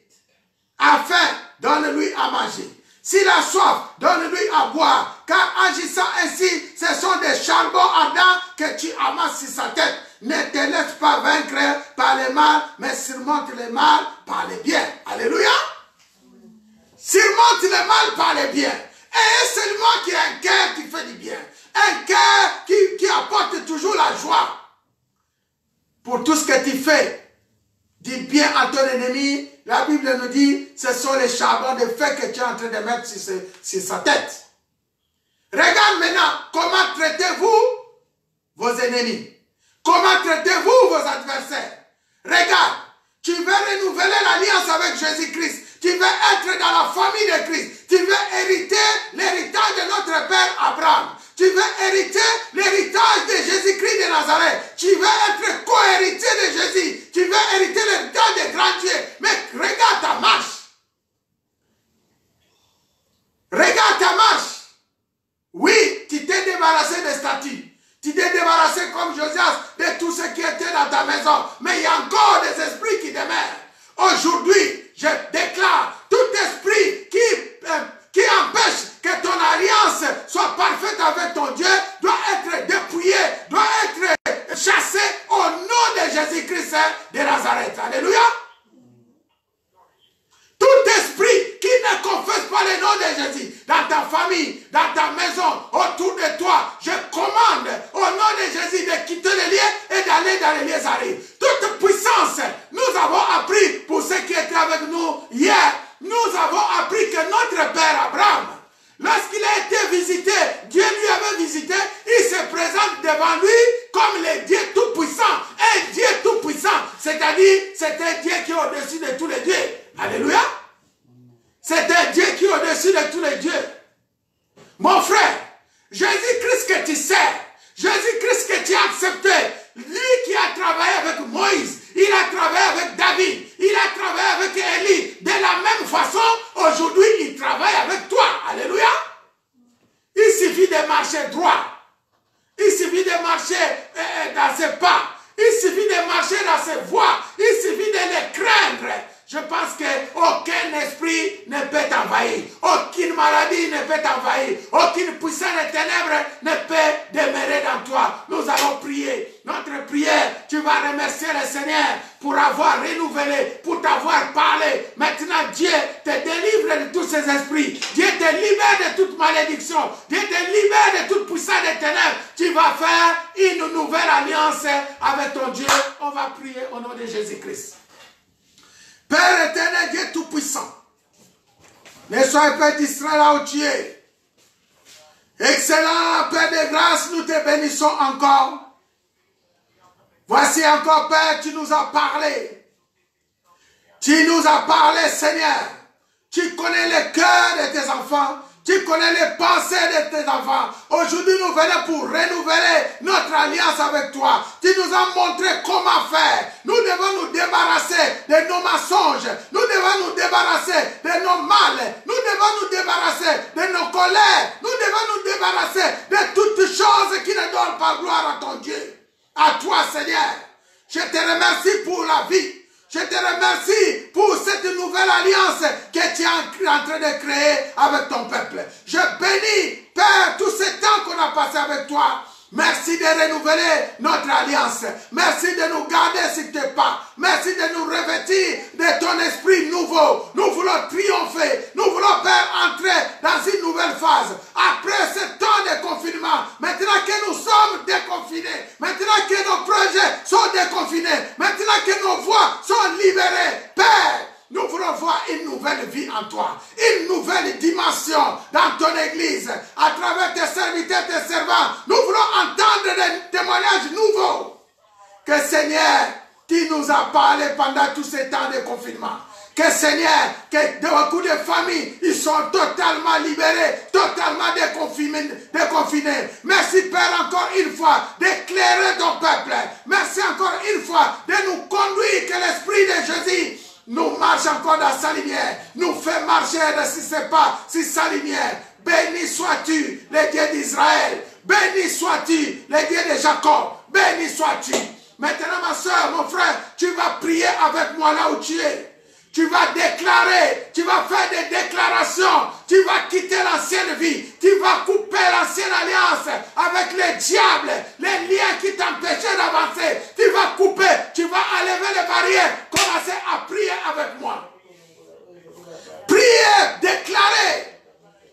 a faim, donne-lui à manger. S'il a soif, donne-lui à boire. Car agissant ainsi, ce sont des charbons ardents que tu amasses sur sa tête. Ne te laisse pas vaincre par le mal, mais surmonte le mal par le bien. Alléluia. Surmonte le mal par le bien. Et seulement qui a un cœur qui fait du bien. Un cœur qui apporte toujours la joie. Pour tout ce que tu fais, dis bien à ton ennemi. La Bible nous dit, ce sont les charbons de feu que tu es en train de mettre sur sa tête. Regarde maintenant, comment traitez-vous vos ennemis? Comment traitez-vous vos adversaires? Regarde, tu veux renouveler l'alliance avec Jésus-Christ. Tu veux être dans la famille de Christ. Tu veux hériter l'héritage de notre Père Abraham. Tu veux hériter l'héritage de Jésus-Christ de Nazareth. Tu veux être co-héritier de Jésus. Tu veux hériter l'héritage des grands dieux. Mais regarde ta marche. Regarde ta marche. Oui, tu t'es débarrassé des statues. Tu t'es débarrassé comme Josias de tout ce qui était dans ta maison. Mais il y a encore des esprits qui demeurent. Aujourd'hui, je déclare tout esprit qui empêche que ton alliance soit dans ta maison, autour de toi. Je commande au nom de Jésus de quitter les lieux et d'aller dans les lieux arides. Toute puissance, nous avons appris, pour ceux qui étaient avec nous hier, nous avons appris que notre père Abraham, lorsqu'il a été visité, Dieu lui avait visité, il se présente devant lui comme le Dieu tout-puissant. Un Dieu tout-puissant, c'est-à-dire c'est un Dieu qui est au-dessus de tous les dieux. Alléluia. C'est un Dieu qui est au-dessus de tous les dieux. Mon frère, Jésus-Christ que tu sers, Jésus-Christ que tu as accepté, lui qui a travaillé avec Moïse, il a travaillé avec David, il a travaillé avec Élie. De la même façon, aujourd'hui, il travaille avec toi. Alléluia. Il suffit de marcher droit. Il suffit de marcher dans ses pas. Il suffit de marcher dans ses voies. Il suffit de les craindre. Je pense qu'aucun esprit ne peut t'envahir. Aucune maladie ne peut t'envahir. Aucune puissance des ténèbres ne peut demeurer dans toi. Nous allons prier. Notre prière, tu vas remercier le Seigneur pour avoir renouvelé, pour t'avoir parlé. Maintenant, Dieu te délivre de tous ces esprits. Dieu te libère de toute malédiction. Dieu te libère de toute puissance des ténèbres. Tu vas faire une nouvelle alliance avec ton Dieu. On va prier au nom de Jésus-Christ. Père éternel, Dieu tout-puissant, ne sois pas distrait là où tu es. Excellent Père de grâce, nous te bénissons encore. Voici encore, Père, tu nous as parlé. Tu nous as parlé, Seigneur. Tu connais le cœur de tes enfants. Tu connais les pensées de tes enfants. Aujourd'hui, nous venons pour renouveler notre alliance avec toi. Tu nous as montré comment faire. Nous devons nous débarrasser de nos mensonges. Nous devons nous débarrasser de nos mal. Nous devons nous débarrasser de nos colères. Nous devons nous débarrasser de toutes choses qui ne donnent pas gloire à ton Dieu. À toi, Seigneur. Je te remercie pour la vie. Je te remercie pour cette nouvelle alliance que tu es en train de créer avec ton peuple. Je bénis, Père, tout ce temps qu'on a passé avec toi. Merci de renouveler notre alliance. Merci de nous garder sur tes pas. Merci de nous revêtir de ton esprit nouveau. Nous voulons triompher. Nous voulons, Père, entrer dans une nouvelle phase. Après ce temps de confinement, maintenant que nous sommes déconfinés, maintenant que nos projets sont déconfinés, maintenant que nos voix sont libérées, Père, nous voulons voir une nouvelle vie en toi, une nouvelle dimension dans ton église. À travers tes serviteurs, tes servants, nous voulons entendre des témoignages nouveaux. Que Seigneur, tu nous as parlé pendant tous ces temps de confinement. Que Seigneur, que beaucoup de familles, ils sont totalement libérés, totalement déconfinés. Merci Père encore une fois d'éclairer ton peuple. Merci encore une fois de nous conduire, que l'Esprit de Jésus nous marche encore dans sa lumière, nous fait marcher si ce n'est pas si sa lumière. Béni sois-tu, le Dieu d'Israël. Béni sois-tu, le Dieu de Jacob. Béni sois-tu. Maintenant, ma soeur, mon frère, tu vas prier avec moi là où tu es. Tu vas déclarer, tu vas faire des déclarations, tu vas quitter l'ancienne vie, tu vas couper l'ancienne alliance avec le diable, les liens qui t'empêchaient d'avancer, tu vas couper, tu vas enlever les barrières, commencer à prier avec moi. Prier, déclarer.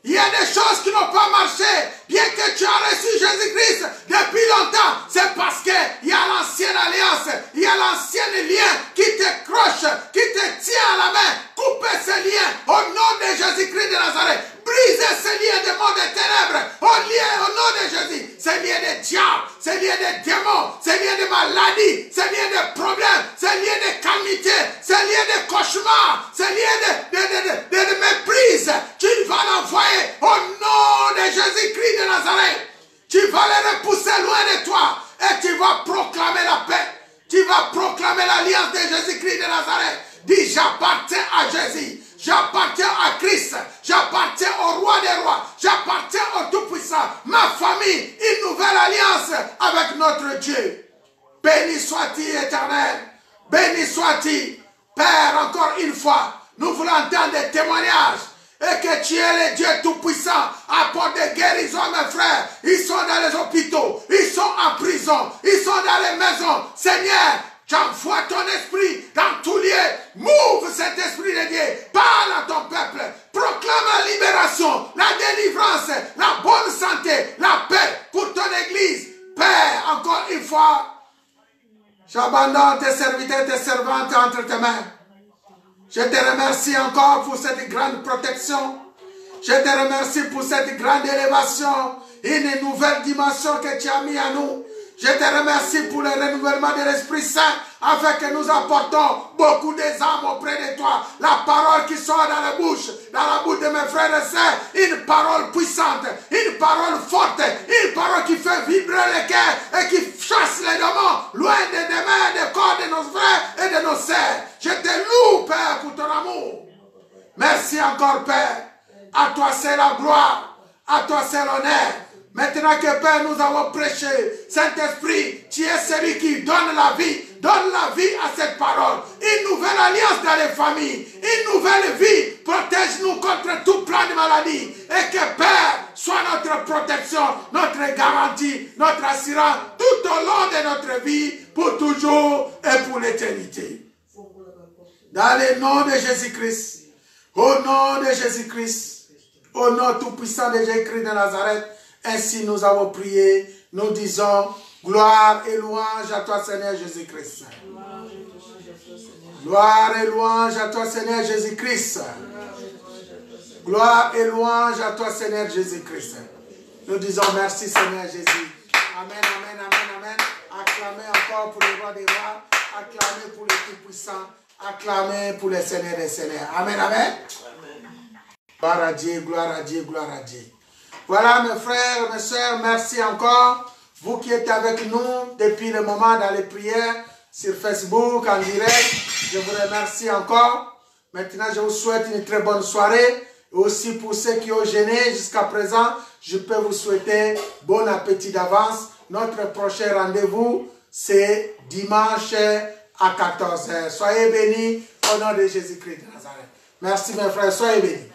Il y a des choses qui n'ont pas marché, bien que tu as reçu Jésus-Christ depuis longtemps. C'est parce qu'il y a l'ancienne alliance, il y a l'ancien lien qui te croche, qui te tient à la main. Coupez ce lien au nom de Jésus-Christ de Nazareth. Brisez ce lien de monde des ténèbres au nom de Jésus. Ce lien de diable, ce lien de démons, ce lien de maladie, ce lien de problèmes, ce lien de calamité, ce lien de cauchemar, ce lien de méprise. Tu vas l'envoyer au nom de Jésus-Christ de Nazareth. Tu vas les repousser loin de toi et tu vas proclamer la paix. Tu vas proclamer l'alliance de Jésus-Christ de Nazareth. Dis, j'appartiens à Jésus. J'appartiens à Christ. J'appartiens au roi des rois. J'appartiens au Tout-Puissant. Ma famille, une nouvelle alliance avec notre Dieu. Béni sois-tu, Éternel. Béni sois-tu. Père, encore une fois, nous voulons entendre des témoignages. Et que tu es le Dieu Tout-Puissant. Apporte des guérisons, mes frères. Ils sont dans les hôpitaux. Ils sont en prison. Ils sont dans les maisons. Seigneur, Tu envoies ton esprit dans tout lieu. Mouve cet esprit de Dieu. Parle à ton peuple. Proclame la libération, la délivrance, la bonne santé, la paix pour ton église. Père, encore une fois, j'abandonne tes serviteurs, tes servantes entre tes mains. Je te remercie encore pour cette grande protection. Je te remercie pour cette grande élévation, une nouvelle dimension que tu as mis à nous. Je te remercie pour le renouvellement de l'Esprit Saint, afin que nous apportons beaucoup d'âmes auprès de toi. La parole qui sort dans la bouche de mes frères et sœurs, une parole puissante, une parole forte, une parole qui fait vibrer les cœurs et qui chasse les démons loin des mains, des corps de nos frères et de nos sœurs. Je te loue, Père, pour ton amour. Merci encore, Père. À toi c'est la gloire, à toi c'est l'honneur. Maintenant que Père nous avons prêché, Saint-Esprit, tu es celui qui donne la vie à cette parole. Une nouvelle alliance dans les familles, une nouvelle vie. Protège-nous contre tout plan de maladie. Et que Père soit notre protection, notre garantie, notre assurance tout au long de notre vie, pour toujours et pour l'éternité. Dans le nom de Jésus-Christ, au nom de Jésus-Christ, au nom tout-puissant de Jésus-Christ de Nazareth, ainsi nous avons prié, nous disons gloire et louange à toi Seigneur Jésus-Christ. Gloire et louange à toi Seigneur Jésus-Christ. Gloire et louange à toi Seigneur Jésus-Christ. Nous disons merci Seigneur Jésus. Amen, amen, amen, amen. Acclamez encore pour le roi des rois. Acclamez pour le tout-puissant. Acclamez pour le Seigneur des seigneurs. Amen, amen. Gloire à Dieu, gloire à Dieu, gloire à Dieu. Voilà mes frères, mes soeurs, merci encore. Vous qui êtes avec nous depuis le moment dans les prières sur Facebook, en direct, je vous remercie encore. Maintenant, je vous souhaite une très bonne soirée. Et aussi pour ceux qui ont jeûné jusqu'à présent, je peux vous souhaiter bon appétit d'avance. Notre prochain rendez-vous, c'est dimanche à 14 h. Soyez bénis au nom de Jésus-Christ de Nazareth. Merci mes frères, soyez bénis.